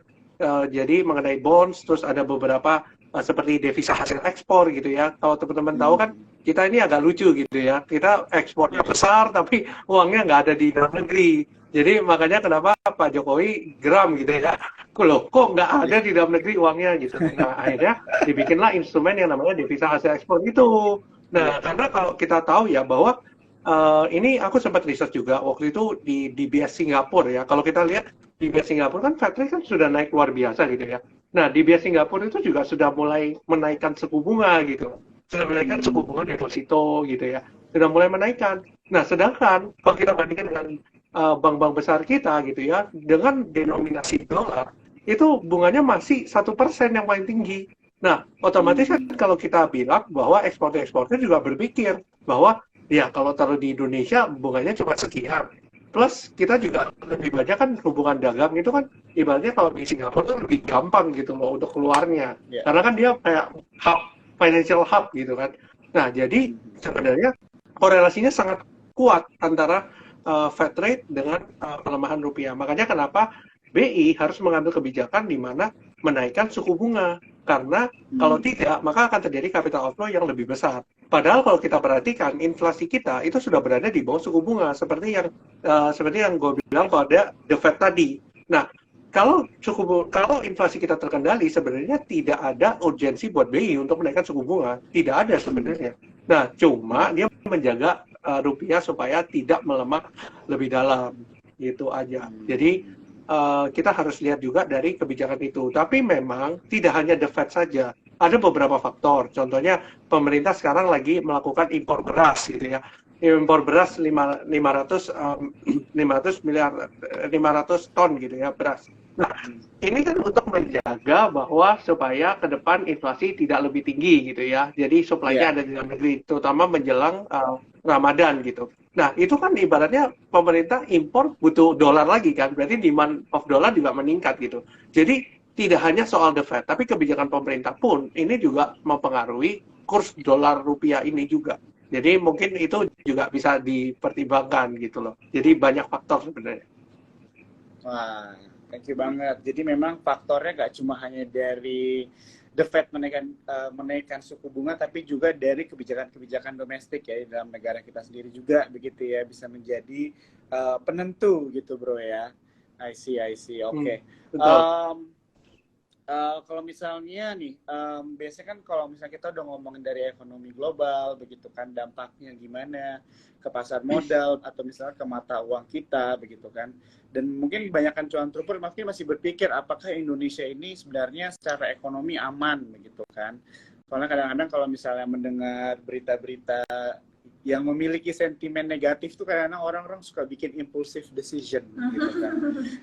Speaker 3: Jadi mengenai bonds, terus ada beberapa seperti devisa hasil ekspor gitu ya. Kalau teman-teman tahu kan, kita ini agak lucu gitu ya. Kita ekspornya besar tapi uangnya nggak ada di dalam negeri. Jadi makanya kenapa Pak Jokowi geram gitu ya. Loh, kok nggak ada di dalam negeri uangnya gitu. Nah, akhirnya dibikinlah instrumen yang namanya devisa hasil ekspor itu. Nah, karena kalau kita tahu ya bahwa ini aku sempat riset juga waktu itu di DBS Singapura ya. Kalau kita lihat DBS Singapura kan Fed rate kan sudah naik luar biasa gitu ya. Nah, DBS Singapura itu juga sudah mulai menaikkan suku bunga gitu. Sudah menaikkan suku bunga deposito gitu ya. Sudah mulai menaikkan. Nah, sedangkan kalau kita bandingkan dengan bank-bank besar kita gitu ya, dengan denominasi dolar, itu bunganya masih 1% yang paling tinggi. Nah, otomatis kan kalau kita bilang bahwa eksportir-eksportir juga berpikir bahwa ya kalau taruh di Indonesia bunganya cuma sekian. Plus kita juga lebih banyak kan hubungan dagang itu kan ibaratnya kalau di Singapura tuh lebih gampang gitu loh untuk keluarnya. Karena kan dia kayak hub, financial hub gitu kan. Nah, jadi sebenarnya korelasinya sangat kuat antara Fed rate dengan pelemahan rupiah. Makanya kenapa BI harus mengambil kebijakan di mana menaikkan suku bunga. Karena kalau tidak, maka akan terjadi capital outflow yang lebih besar. Padahal kalau kita perhatikan, inflasi kita itu sudah berada di bawah suku bunga. Seperti yang gue bilang pada The Fed tadi. Nah, kalau inflasi kita terkendali, sebenarnya tidak ada urgensi buat BI untuk menaikkan suku bunga. Tidak ada sebenarnya. Nah, cuma dia menjaga rupiah supaya tidak melemah lebih dalam. Gitu aja. Jadi, kita harus lihat juga dari kebijakan itu. Tapi memang tidak hanya The Fed saja. Ada beberapa faktor. Contohnya pemerintah sekarang lagi melakukan impor beras gitu ya. Impor beras 500 ton gitu ya beras. Nah, ini kan untuk menjaga bahwa supaya ke depan inflasi tidak lebih tinggi gitu ya. Jadi supply-nya ada di dalam negeri, terutama menjelang Ramadan gitu. Nah, itu kan ibaratnya pemerintah impor butuh dolar lagi kan, berarti demand of dollar juga meningkat gitu. Jadi tidak hanya soal The Fed, tapi kebijakan pemerintah pun ini juga mempengaruhi kurs dolar rupiah ini juga. Jadi mungkin itu juga bisa dipertimbangkan gitu loh. Jadi banyak faktor sebenarnya.
Speaker 1: Wah, thank you banget. Jadi memang faktornya nggak cuma hanya dari The Fed menaikkan suku bunga, tapi juga dari kebijakan-kebijakan domestik ya di dalam negara kita sendiri juga begitu ya, bisa menjadi penentu gitu bro ya. I see. Oke. Kalau misalnya nih, biasanya kan kalau misalnya kita udah ngomongin dari ekonomi global, begitu kan dampaknya gimana ke pasar modal atau misalnya ke mata uang kita, begitu kan. Dan mungkin kebanyakan cuan trooper mungkin masih berpikir apakah Indonesia ini sebenarnya secara ekonomi aman, begitu kan. Soalnya kadang-kadang kalau misalnya mendengar berita-berita yang memiliki sentimen negatif tuh kadang-kadang orang-orang suka bikin impulsive decision gitu kan.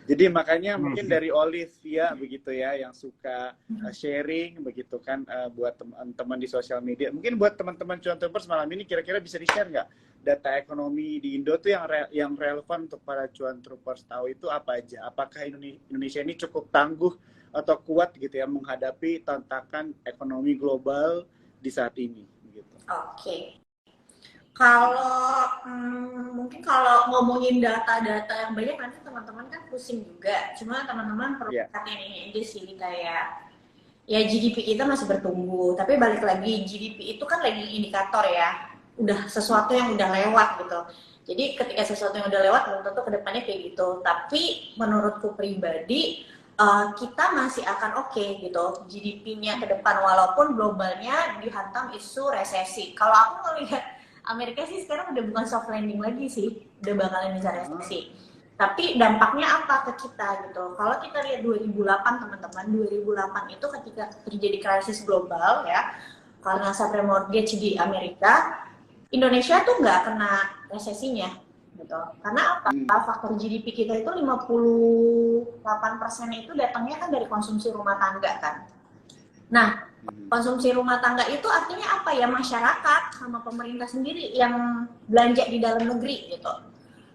Speaker 1: Jadi makanya mungkin dari Olivia begitu ya yang suka sharing begitu kan buat teman-teman di sosial media. Mungkin buat teman-teman cuan troopers malam ini kira-kira bisa di-share nggak data ekonomi di Indo tuh yang relevan untuk para cuan troopers tahu itu apa aja? Apakah Indonesia ini cukup tangguh atau kuat gitu ya menghadapi tantangan ekonomi global di saat ini gitu.
Speaker 2: Oke. Kalau mungkin kalau ngomongin data-data yang banyak nanti teman-teman kan pusing juga. Cuma teman-teman perlu perhatian ini aja sih kayak ya GDP kita masih bertumbuh. Tapi balik lagi GDP itu kan lagi indikator ya. Udah sesuatu yang udah lewat gitu. Jadi ketika sesuatu yang udah lewat belum tentu kedepannya kayak gitu. Tapi menurutku pribadi kita masih akan oke gitu GDP-nya ke depan walaupun globalnya dihantam isu resesi. Kalau aku ngelihat Amerika sih sekarang udah bukan soft landing lagi sih, udah bakalan bisa resesi. Tapi dampaknya apa ke kita gitu? Kalau kita lihat 2008 teman-teman, 2008 itu ketika terjadi krisis global ya, karena subprime mortgage di Amerika, Indonesia tuh nggak kena resesinya gitu. Karena apa? Faktor GDP kita itu 58% itu datangnya kan dari konsumsi rumah tangga kan. Nah, konsumsi rumah tangga itu artinya apa ya? Masyarakat sama pemerintah sendiri yang belanja di dalam negeri gitu.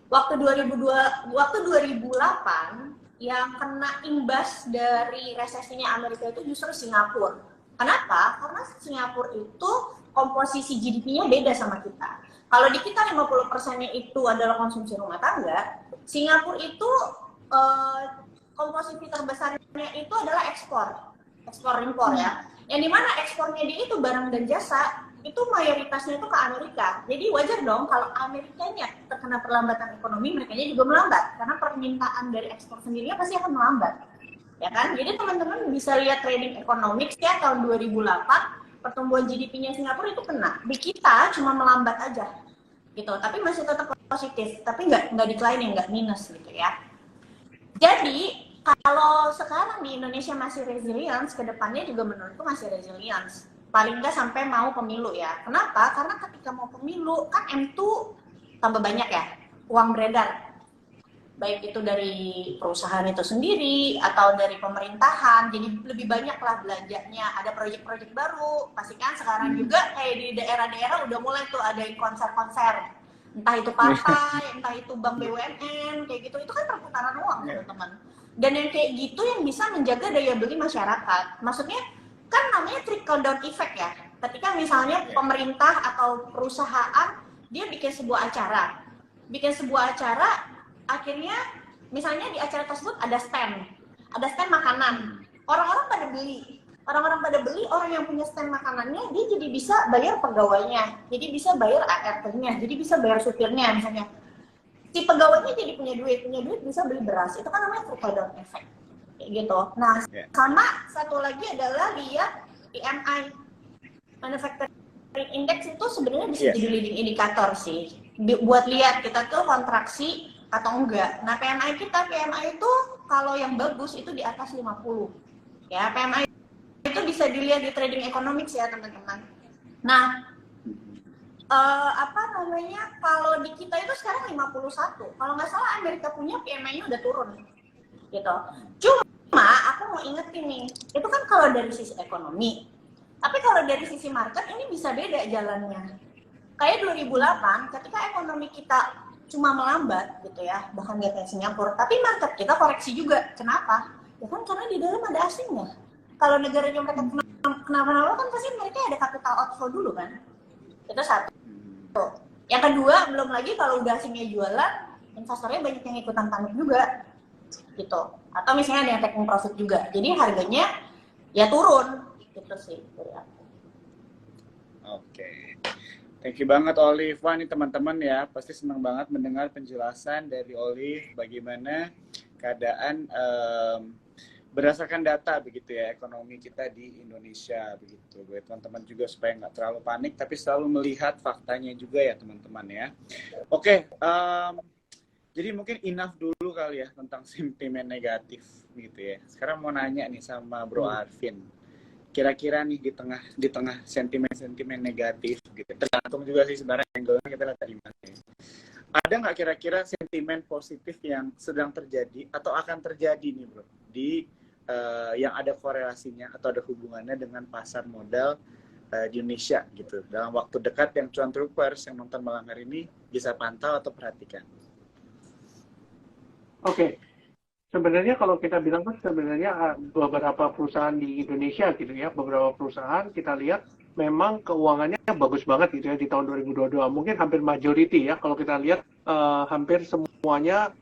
Speaker 2: Waktu 2008 yang kena imbas dari resesinya Amerika itu justru Singapura. Kenapa? Karena Singapura itu komposisi GDP-nya beda sama kita. Kalau di kita 50%-nya itu adalah konsumsi rumah tangga, Singapura itu komposisi terbesarnya itu adalah ekspor impor ya. Yang dimana ekspornya dia itu barang dan jasa itu mayoritasnya itu ke Amerika. Jadi wajar dong kalau Amerikanya terkena perlambatan ekonomi, mereka juga melambat karena permintaan dari ekspor sendirinya pasti akan melambat. Ya kan? Jadi teman-teman bisa lihat trading economics ya tahun 2008 pertumbuhan GDP-nya Singapura itu kena. Di kita cuma melambat aja. Gitu. Tapi masih tetap positif, tapi nggak declining, nggak minus gitu ya. Jadi kalau sekarang di Indonesia masih resilience, kedepannya juga menurutku masih resilience. Paling nggak sampai mau pemilu ya. Kenapa? Karena ketika mau pemilu, kan M2 tambah banyak ya, uang beredar. Baik itu dari perusahaan itu sendiri, atau dari pemerintahan, jadi lebih banyak lah belanjanya. Ada proyek-proyek baru, pastikan sekarang juga kayak di daerah-daerah udah mulai tuh ada konser-konser. Entah itu partai, entah itu bank BUMN, kayak gitu. Itu kan perputaran uang, teman-teman. Dan yang kayak gitu yang bisa menjaga daya beli masyarakat. Maksudnya kan namanya trickle down effect ya. Ketika misalnya pemerintah atau perusahaan dia bikin sebuah acara, akhirnya misalnya di acara tersebut ada stand makanan. Orang-orang pada beli, orang yang punya stand makanannya dia jadi bisa bayar pegawainya, jadi bisa bayar ART-nya, jadi bisa bayar supirnya misalnya. Si pegawainya jadi punya duit bisa beli beras. Itu kan namanya trickle down effect kayak gitu. Nah, sama satu lagi adalah lihat PMI, Manufacturing Index itu sebenarnya bisa jadi leading indicator sih buat lihat kita tuh kontraksi atau enggak. Nah, PMI itu kalau yang bagus itu di atas 50 ya. PMI itu bisa dilihat di trading economics ya teman-teman. Nah, kalau di kita itu sekarang 51. Kalau nggak salah Amerika punya PMI-nya udah turun gitu. Cuma aku mau ingetin nih, itu kan kalau dari sisi ekonomi. Tapi kalau dari sisi market ini bisa beda jalannya. Kayak 2008 ketika ekonomi kita cuma melambat gitu ya, bahkan nggak kayak Singapura, tapi market kita koreksi juga. Kenapa? Ya kan karena di dalam ada asingnya. Kalau negaranya mereka kenapa-napa kan pasti mereka ada capital outflow dulu kan. Itu satu. Yang kedua, belum lagi kalau udah asingnya jualan, investornya banyak yang ikutan panik juga gitu. Atau misalnya ada yang taking profit juga. Jadi harganya ya turun gitu sih dari aku.
Speaker 1: Oke. Thank you banget Olive. Wah, nih teman-teman ya, pasti senang banget mendengar penjelasan dari Olive bagaimana keadaan berdasarkan data begitu ya ekonomi kita di Indonesia begitu. Buat teman-teman juga supaya nggak terlalu panik tapi selalu melihat faktanya juga ya teman-teman ya. Oke, jadi mungkin enough dulu kali ya tentang sentimen negatif gitu ya. Sekarang mau nanya nih sama Bro Arvin. Kira-kira nih di tengah sentimen negatif gitu. Tergantung juga sih sebenarnya angle-nya kita lihat dari mana ya. Ada nggak kira-kira sentimen positif yang sedang terjadi atau akan terjadi nih bro di yang ada korelasinya atau ada hubungannya dengan pasar modal di Indonesia gitu dalam waktu dekat yang cuan troopers yang nonton malam hari ini bisa pantau atau perhatikan?
Speaker 3: Oke. Sebenarnya kalau kita bilang kan sebenarnya beberapa perusahaan di Indonesia gitu ya, beberapa perusahaan kita lihat memang keuangannya bagus banget gitu ya di tahun 2022. Mungkin hampir majority ya kalau kita lihat hampir semuanya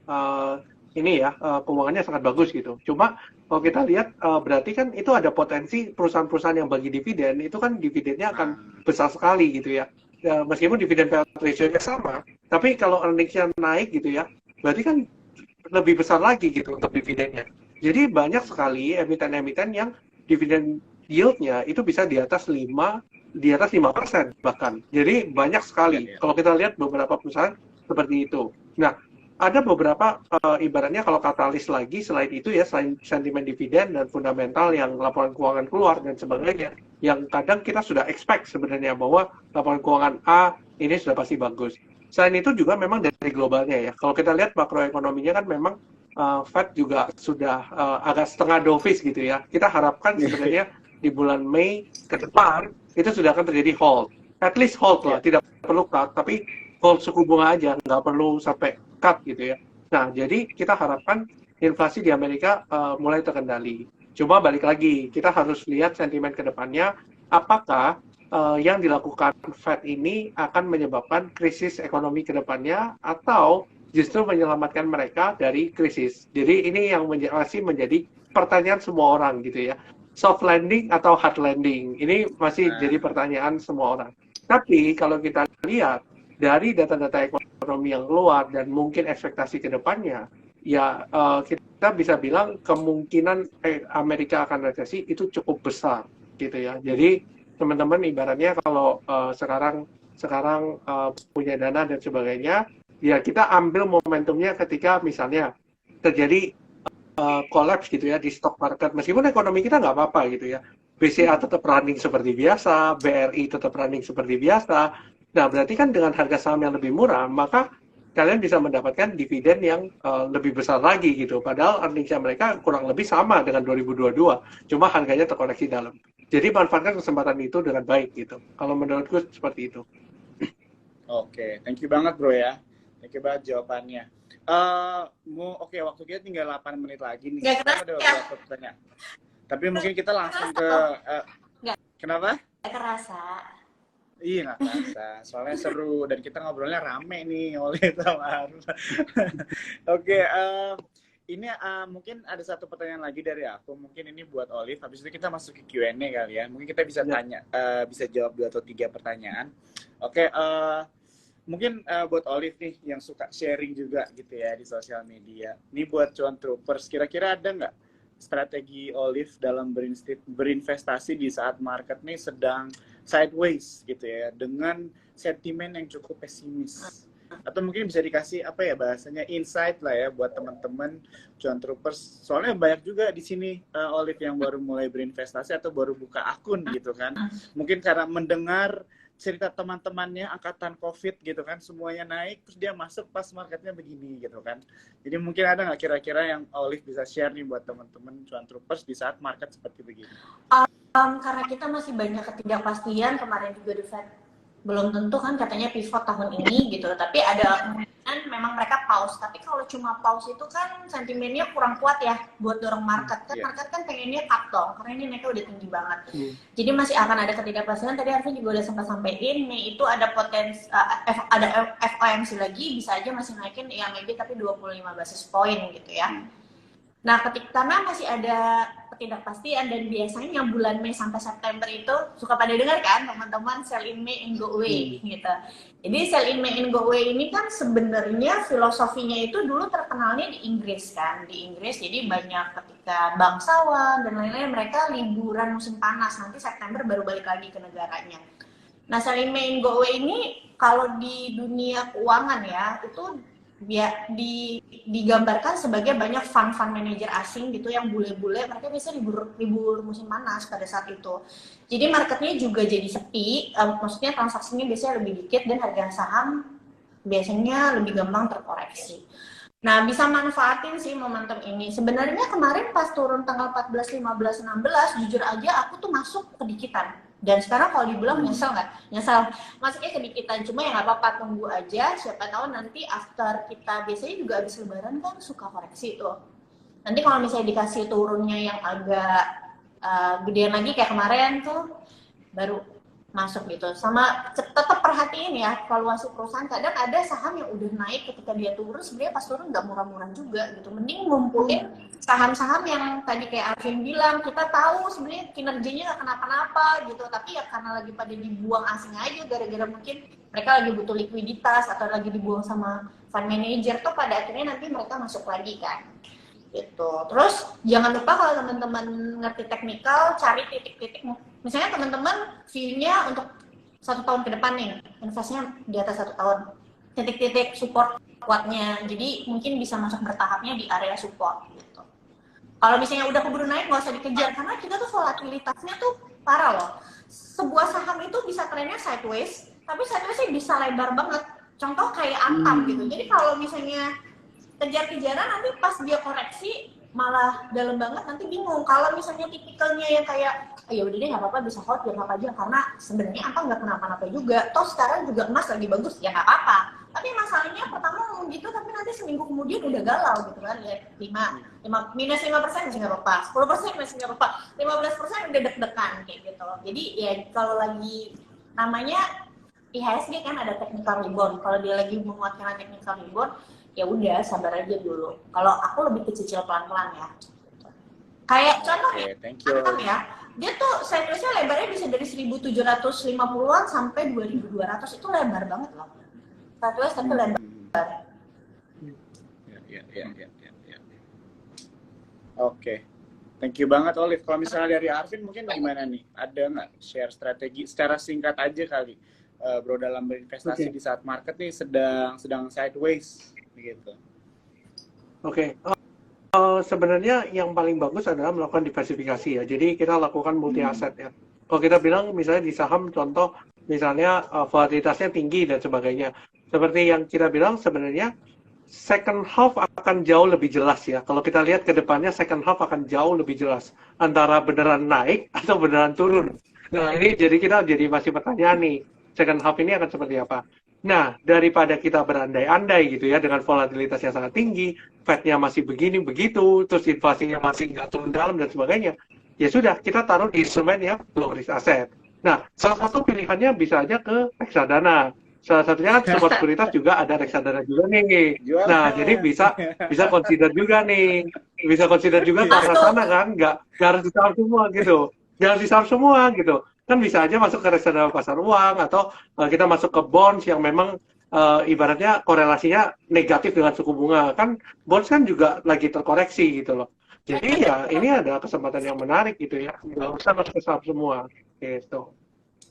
Speaker 3: keuangannya sangat bagus gitu. Cuma kalau kita lihat berarti kan itu ada potensi perusahaan-perusahaan yang bagi dividen itu kan dividennya akan besar sekali gitu ya. Meskipun dividen payout ratio-nya sama, tapi kalau earnings-nya naik gitu ya, berarti kan lebih besar lagi gitu untuk dividennya. Jadi banyak sekali emiten-emiten yang dividen yield-nya itu bisa di atas 5% bahkan. Jadi banyak sekali. Kalau kita lihat beberapa perusahaan seperti itu. Nah, ada beberapa ibaratnya kalau katalis lagi selain itu ya, selain sentimen dividen dan fundamental yang laporan keuangan keluar dan sebagainya, yang kadang kita sudah expect sebenarnya bahwa laporan keuangan A ini sudah pasti bagus. Selain itu juga memang dari globalnya ya. Kalau kita lihat makroekonominya kan memang Fed juga sudah agak setengah dovish gitu ya. Kita harapkan sebenarnya di bulan Mei ke depan itu sudah akan terjadi hold. At least hold lah, tidak perlu cut, tapi hold suku bunga aja, nggak perlu sampai cut gitu ya. Nah, jadi kita harapkan inflasi di Amerika mulai terkendali. Cuma balik lagi, kita harus lihat sentimen ke depannya, apakah yang dilakukan Fed ini akan menyebabkan krisis ekonomi ke depannya atau justru menyelamatkan mereka dari krisis. Jadi ini yang masih menjadi pertanyaan semua orang gitu ya. Soft landing atau hard landing, ini masih jadi pertanyaan semua orang. Tapi kalau kita lihat dari data-data ekonomi yang keluar dan mungkin ekspektasi ke depannya, ya kita bisa bilang kemungkinan Amerika akan resesi itu cukup besar gitu ya. Jadi teman-teman ibaratnya kalau sekarang punya dana dan sebagainya, ya kita ambil momentumnya ketika misalnya terjadi collapse gitu ya di stock market, meskipun ekonomi kita nggak apa-apa gitu ya, BCA tetap running seperti biasa, BRI tetap running seperti biasa. Nah berarti kan dengan harga saham yang lebih murah, maka kalian bisa mendapatkan dividen yang lebih besar lagi gitu. Padahal earnings-nya mereka kurang lebih sama dengan 2022, cuma harganya terkoreksi dalam. Jadi manfaatkan kesempatan itu dengan baik gitu. Kalau menurutku seperti itu.
Speaker 1: Oke, thank you banget bro ya. Thank you banget jawabannya. Oke, waktu kita tinggal 8 menit lagi nih. Kita ada beberapa pertanyaan. Tapi mungkin kita langsung ke... Kenapa?
Speaker 2: Gak kerasa.
Speaker 1: Iya nggak kerasa, soalnya seru dan kita ngobrolnya rame nih oleh sama Oke, ini mungkin ada satu pertanyaan lagi dari aku, mungkin ini buat Olive. Habis itu kita masuk ke Q&A kali ya. Mungkin kita bisa tanya, bisa jawab 2 atau 3 pertanyaan. Oke, mungkin buat Olive nih yang suka sharing juga gitu ya di sosial media. Ini buat cuan troopers, kira-kira ada nggak strategi Olive dalam berinvestasi di saat market nih sedang sideways gitu ya, dengan sentimen yang cukup pesimis? Atau mungkin bisa dikasih apa ya bahasanya, insight lah ya buat teman-teman cuan troopers, soalnya banyak juga di sini Olive yang baru mulai berinvestasi atau baru buka akun gitu kan, mungkin karena mendengar cerita teman-temannya angkatan COVID gitu kan, semuanya naik terus dia masuk pas marketnya begini gitu kan. Jadi mungkin ada nggak kira-kira yang Olive bisa share nih buat teman-teman cuan troopers di saat market seperti begini?
Speaker 2: Karena kita masih banyak ketidakpastian, kemarin juga The Fed belum tentu kan katanya pivot tahun ini gitu, tapi ada kemungkinan memang mereka pause. Tapi kalau cuma pause itu kan sentimennya kurang kuat ya buat dorong market kan. Market kan pengennya cut dong, karena ini naiknya udah tinggi banget. Jadi masih akan ada ketidakpastian. Tadi Arvin juga udah sempat sampein, Mei itu ada potensi ada FOMC lagi, bisa aja masih naikin ya maybe tapi 25 basis point gitu ya. Nah, karena masih ada ketidakpastian dan biasanya bulan Mei sampai September itu suka pada dengar kan teman-teman sell in May and go away gitu. Jadi sell in May and go away ini kan sebenarnya filosofinya itu dulu terkenalnya di Inggris kan. Di Inggris jadi banyak ketika bangsawan dan lain-lain mereka liburan musim panas, nanti September baru balik lagi ke negaranya. Nah, sell in May and go away ini kalau di dunia keuangan ya itu digambarkan sebagai banyak fund manager asing gitu yang bule-bule mereka bisa libur musim panas pada saat itu. Jadi marketnya juga jadi sepi, maksudnya transaksinya biasanya lebih dikit dan harga saham biasanya lebih gampang terkoreksi. Nah, bisa manfaatin sih momentum ini. Sebenarnya kemarin pas turun tanggal 14, 15, 16, jujur aja aku tuh masuk kedikitan. Dan sekarang kalau dibilang nyesel nggak? Nyesel. Masuknya kedikitan. Cuma ya nggak apa-apa, tunggu aja. Siapa tahu nanti after kita, biasanya juga habis lebaran kan suka koreksi tuh. Nanti kalau misalnya dikasih turunnya yang agak gedean lagi kayak kemarin tuh, baru masuk gitu. Sama tetap perhatiin ya valuasi perusahaan. Kadang ada saham yang udah naik ketika dia turun, sebenarnya pas turun nggak murah-murah juga gitu. Mending ngumpulin saham-saham yang tadi kayak Arvin bilang, kita tahu sebenarnya kinerjanya nggak kenapa-napa gitu, tapi ya karena lagi pada dibuang asing aja gara-gara mungkin mereka lagi butuh likuiditas atau lagi dibuang sama fund manager tuh pada akhirnya nanti mereka masuk lagi kan. Gitu. Terus jangan lupa kalau teman-teman ngerti teknikal, cari titik-titik. Misalnya teman-teman view-nya untuk 1 tahun ke depan nih, investasinya di atas 1 tahun. Titik-titik support kuatnya. Jadi mungkin bisa masuk bertahapnya di area support. Gitu. Kalau misalnya udah keburu naik, nggak usah dikejar karena kita tuh volatilitasnya tuh parah loh. Sebuah saham itu bisa trennya sideways, tapi sideways-nya bisa lebar banget. Contoh kayak Antam gitu. Jadi kalau misalnya kejar-kejaran nanti pas dia koreksi malah dalam banget, nanti bingung. Kalau misalnya tipikalnya yang kayak ya udah deh nggak apa-apa bisa hold biar apa aja karena sebenarnya apa nggak kenapa-napa juga, toh sekarang juga emas lagi bagus ya nggak apa-apa. Tapi masalahnya pertama ngomong gitu tapi nanti seminggu kemudian udah galau gitu kan, lihat minus 5% masih nggak apa-apa, 10% masih nggak apa-apa, 15% udah deg-degan kayak gitu. Jadi ya kalau lagi namanya IHSG kan ada technical rebound, kalau dia lagi menguatkan technical rebound ya udah sabar aja dulu. Kalau aku lebih kecicil pelan-pelan ya. Kayak contoh nih, Antam ya, dia tuh sideways-nya lebarnya bisa dari 1750-an sampai 2200, itu lebar banget loh. Sideways tapi lebar.
Speaker 1: Ya. Oke. Thank you banget Olive. Kalau misalnya dari Arvin mungkin gimana nih? Ada nggak share strategi secara singkat aja kali, bro, dalam berinvestasi di saat market nih sedang sideways gitu.
Speaker 3: Oke. Sebenarnya yang paling bagus adalah melakukan diversifikasi ya. Jadi kita lakukan multi aset ya. Kalau kita bilang misalnya di saham contoh misalnya volatilitasnya tinggi dan sebagainya. Seperti yang kita bilang sebenarnya second half akan jauh lebih jelas ya. Kalau kita lihat ke depannya second half akan jauh lebih jelas antara beneran naik atau beneran turun. Nah, ini jadi kita masih pertanyaan nih. Second half ini akan seperti apa? Nah, daripada kita berandai-andai gitu ya dengan volatilitas yang sangat tinggi, Fed-nya masih begini begitu, terus inflasinya masih nggak turun dalam dan sebagainya, ya sudah kita taruh di instrumen yang low risk asset. Nah, salah satu pilihannya bisa aja ke reksadana. Salah satunya kan support sekuritas juga ada reksadana juga nih. Nah, jadi bisa consider juga nih, bisa consider juga ke arah sana kan, nggak harus di saham semua gitu, jangan di saham semua gitu. Kan bisa aja masuk ke reksadana pasar uang atau kita masuk ke bonds yang memang ibaratnya korelasinya negatif dengan suku bunga. Kan bonds kan juga lagi terkoreksi gitu loh. Jadi ya ini ada kesempatan yang menarik gitu ya. Nggak usah masuk ke saham semua gitu.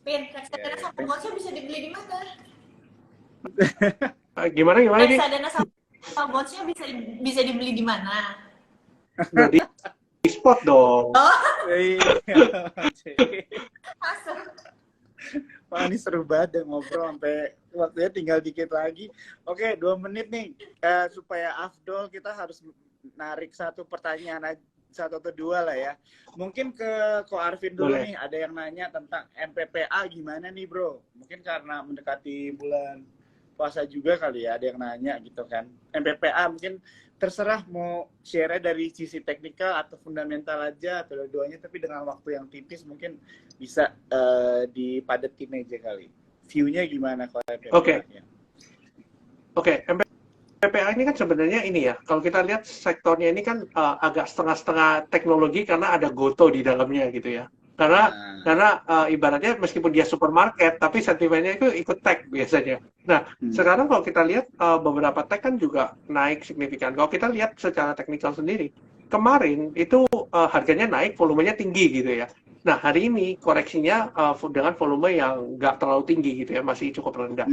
Speaker 2: Pin, reksadana sama bondsnya bisa dibeli di mana?
Speaker 3: Gimana nih?
Speaker 2: Reksadana sama bondsnya bisa dibeli di mana?
Speaker 3: Di spot dong.
Speaker 2: Oh.
Speaker 1: Wah, ini seru banget ngobrol sampai waktunya tinggal dikit lagi. Oke, 2 menit nih. Supaya afdol kita harus narik satu pertanyaan aja, 1 atau 2 lah ya. Mungkin ke Ko Arvin dulu nih, ada yang nanya tentang MPPA gimana nih bro? Mungkin karena mendekati bulan puasa juga kali ya, ada yang nanya gitu kan. MPPA mungkin terserah mau share dari sisi teknikal atau fundamental aja atau dua-duanya, tapi dengan waktu yang tipis mungkin bisa dipadetin aja kali. View-nya gimana kalau MPPA?
Speaker 3: Oke. MPPA MPPA ini kan sebenarnya ini ya, kalau kita lihat sektornya ini kan agak setengah-setengah teknologi karena ada Goto di dalamnya gitu ya. Karena ibaratnya meskipun dia supermarket, tapi sentimennya itu ikut tech biasanya. Nah, sekarang kalau kita lihat beberapa tech kan juga naik signifikan. Kalau kita lihat secara teknikal sendiri, kemarin itu harganya naik, volumenya tinggi gitu ya. Nah, hari ini koreksinya dengan volume yang nggak terlalu tinggi gitu ya, masih cukup rendah.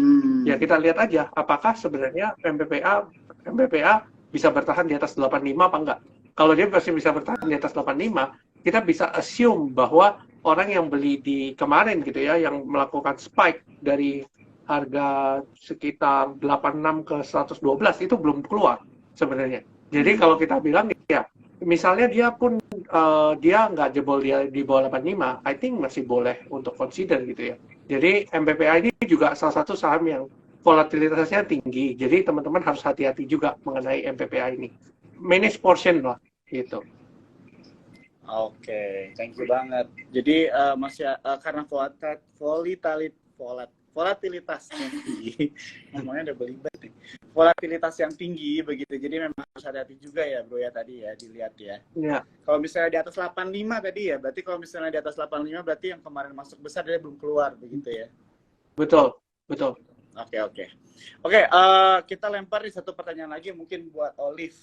Speaker 3: Ya, kita lihat aja apakah sebenarnya MPPA bisa bertahan di atas 85 apa enggak. Kalau dia masih bisa bertahan di atas 85, kita bisa assume bahwa orang yang beli di kemarin gitu ya, yang melakukan spike dari harga sekitar 86 ke 112 itu belum keluar sebenarnya. Jadi kalau kita bilang ya, misalnya dia pun dia nggak jebol dia di bawah 85, I think masih boleh untuk consider gitu ya. Jadi MPPA ini juga salah satu saham yang volatilitasnya tinggi. Jadi teman-teman harus hati-hati juga mengenai MPPA ini. Manage portion lah gitu.
Speaker 1: Oke, thank you banget. Jadi masih karena volatilitas yang tinggi, ngomongnya udah belibet nih. Volatilitas yang tinggi begitu, jadi memang harus hati-hati juga ya bro ya tadi ya, dilihat ya.
Speaker 3: Iya.
Speaker 1: Kalau misalnya di atas 85 tadi ya, berarti kalau misalnya di atas 85 berarti yang kemarin masuk besar dia belum keluar begitu ya.
Speaker 3: Betul, betul.
Speaker 1: Oke, kita lempar nih satu pertanyaan lagi mungkin buat Olive.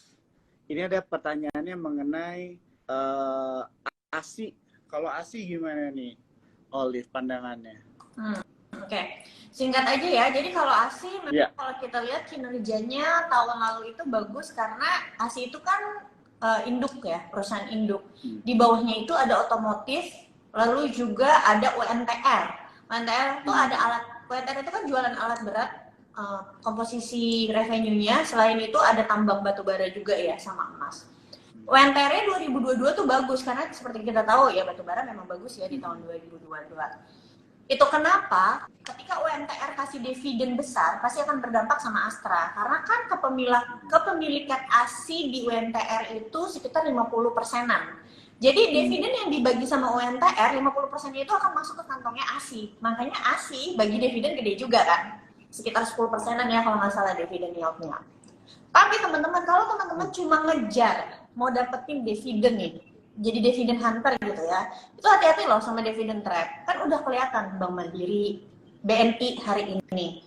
Speaker 1: Ini ada pertanyaannya mengenai ASI. Kalau ASI gimana nih, Olive, pandangannya?
Speaker 2: Oke. Singkat aja ya. Jadi kalau ASI, kalau kita lihat kinerjanya tahun lalu itu bagus karena ASI itu kan induk ya, perusahaan induk. Di bawahnya itu ada otomotif, lalu juga ada UMTR. UMTR itu ada alat, UMTR itu kan jualan alat berat, komposisi revenue-nya. Selain itu ada tambang batu bara juga ya, sama emas. UMTR-nya 2022 tuh bagus karena seperti kita tahu ya, batu bara memang bagus ya di tahun 2022. Itu kenapa ketika UMTR kasih dividen besar pasti akan berdampak sama Astra, karena kan kepemilikan ASI di UMTR itu sekitar 50%-an. Jadi dividen yang dibagi sama UMTR 50% itu akan masuk ke kantongnya ASI. Makanya ASI bagi dividen gede juga kan, sekitar 10%-an ya kalau nggak salah dividen yield-nya. Tapi teman-teman, kalau teman-teman cuma ngejar mau dapetin dividen nih, jadi dividen hunter gitu ya, itu hati-hati loh sama dividen trap. Kan udah kelihatan Bank Mandiri, BNI hari ini.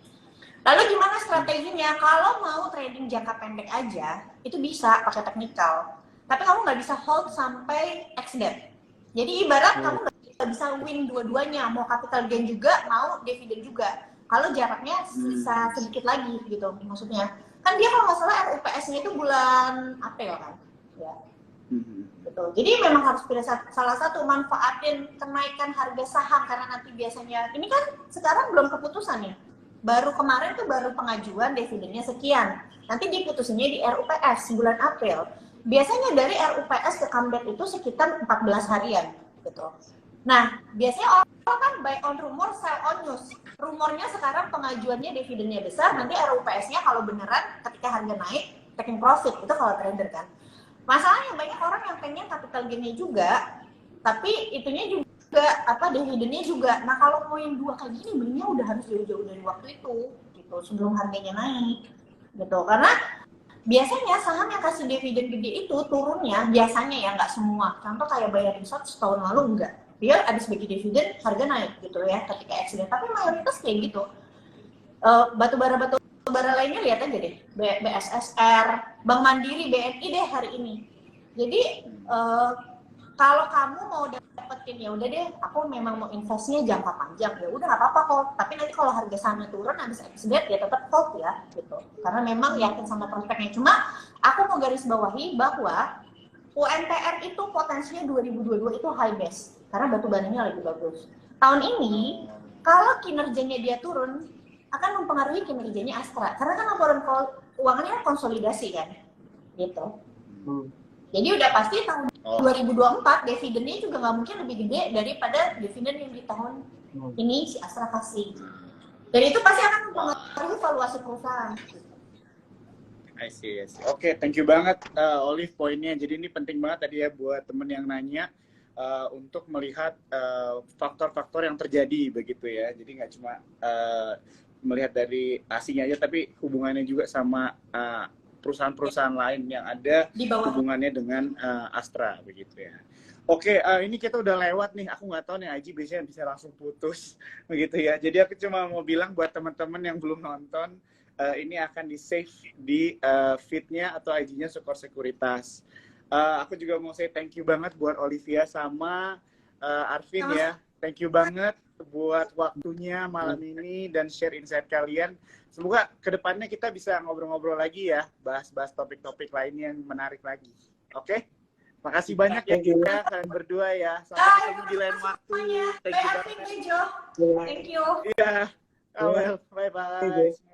Speaker 2: Lalu gimana strateginya? Kalau mau trading jangka pendek aja, itu bisa pakai teknikal. Tapi kamu nggak bisa hold sampai ex-date. Jadi ibarat kamu nggak bisa win dua-duanya, mau capital gain juga, mau dividen juga. Kalau jaraknya bisa sedikit lagi gitu, maksudnya. Kan dia kalau nggak salah RUPS-nya itu bulan April kan? Ya. Betul. Jadi memang harus pilih salah satu, manfaatin kenaikan harga saham karena nanti biasanya ini kan sekarang belum keputusan ya. Baru kemarin tuh baru pengajuan dividennya sekian. Nanti diputusinnya di RUPS bulan April. Biasanya dari RUPS ke comeback itu sekitar 14 harian gitu. Nah, biasanya orang kan buy on rumor, sell on news. Rumornya sekarang pengajuannya dividennya besar, nanti RUPS-nya kalau beneran ketika harga naik taking profit, itu kalau trader kan. Masalahnya banyak orang yang pengen capital gain-nya juga, tapi itunya juga dividennya juga. Nah, kalau mau yang dua kayak gini belinya udah harus jauh-jauh dari waktu itu gitu, sebelum harganya naik gitu. Karena biasanya saham yang kasih dividen gede itu turunnya biasanya ya, nggak semua. Contoh kayak Bayer Resort setahun lalu enggak, dia habis bagi dividen harga naik gitu ya ketika accident. Tapi mayoritas kayak gitu. Batu bara lainnya lihat aja deh, BSSR, Bank Mandiri, BNI deh hari ini. Jadi kalau kamu mau dapetin ya udah deh, aku memang mau investnya jangka panjang ya udah nggak apa-apa kok. Tapi nanti kalau harga sahamnya turun habis accident ya tetap hold ya gitu. Karena memang yakin sama prospeknya. Cuma aku mau garis bawahi bahwa UMTR itu potensinya 2022 itu high base karena batu baranya lagi bagus. Tahun ini kalau kinerjanya dia turun akan mempengaruhi kinerjanya Astra karena kan laporan keuangannya konsolidasi kan gitu. Jadi udah pasti tahun 2024 dividennya juga nggak mungkin lebih gede daripada dividen yang di tahun ini si Astra kasih. Dan itu pasti akan mempengaruhi valuasi perusahaan.
Speaker 1: I see. Oke, thank you banget Olive poinnya. Jadi ini penting banget tadi ya buat temen yang nanya untuk melihat faktor-faktor yang terjadi begitu ya. Jadi nggak cuma melihat dari aslinya aja, tapi hubungannya juga sama perusahaan-perusahaan lain yang ada
Speaker 2: Di bawah.
Speaker 1: hubungannya dengan Astra begitu ya. Oke, ini kita udah lewat nih. Aku nggak tahu nih Aji biasanya bisa langsung putus begitu ya. Jadi aku cuma mau bilang buat teman-teman yang belum nonton, ini akan di save di feed-nya atau IG-nya Sukor Sekuritas. Aku juga mau say thank you banget buat Olivia sama Arvin ya. Thank you banget buat waktunya malam ini dan share insight kalian. Semoga kedepannya kita bisa ngobrol-ngobrol lagi ya, bahas-bahas topik-topik lain yang menarik lagi. Oke? Makasih banyak ya kita kalian berdua ya. Sampai ketemu di lain waktu. Thank you banget.
Speaker 2: Thank you.
Speaker 1: Iya. Well, bye-bye.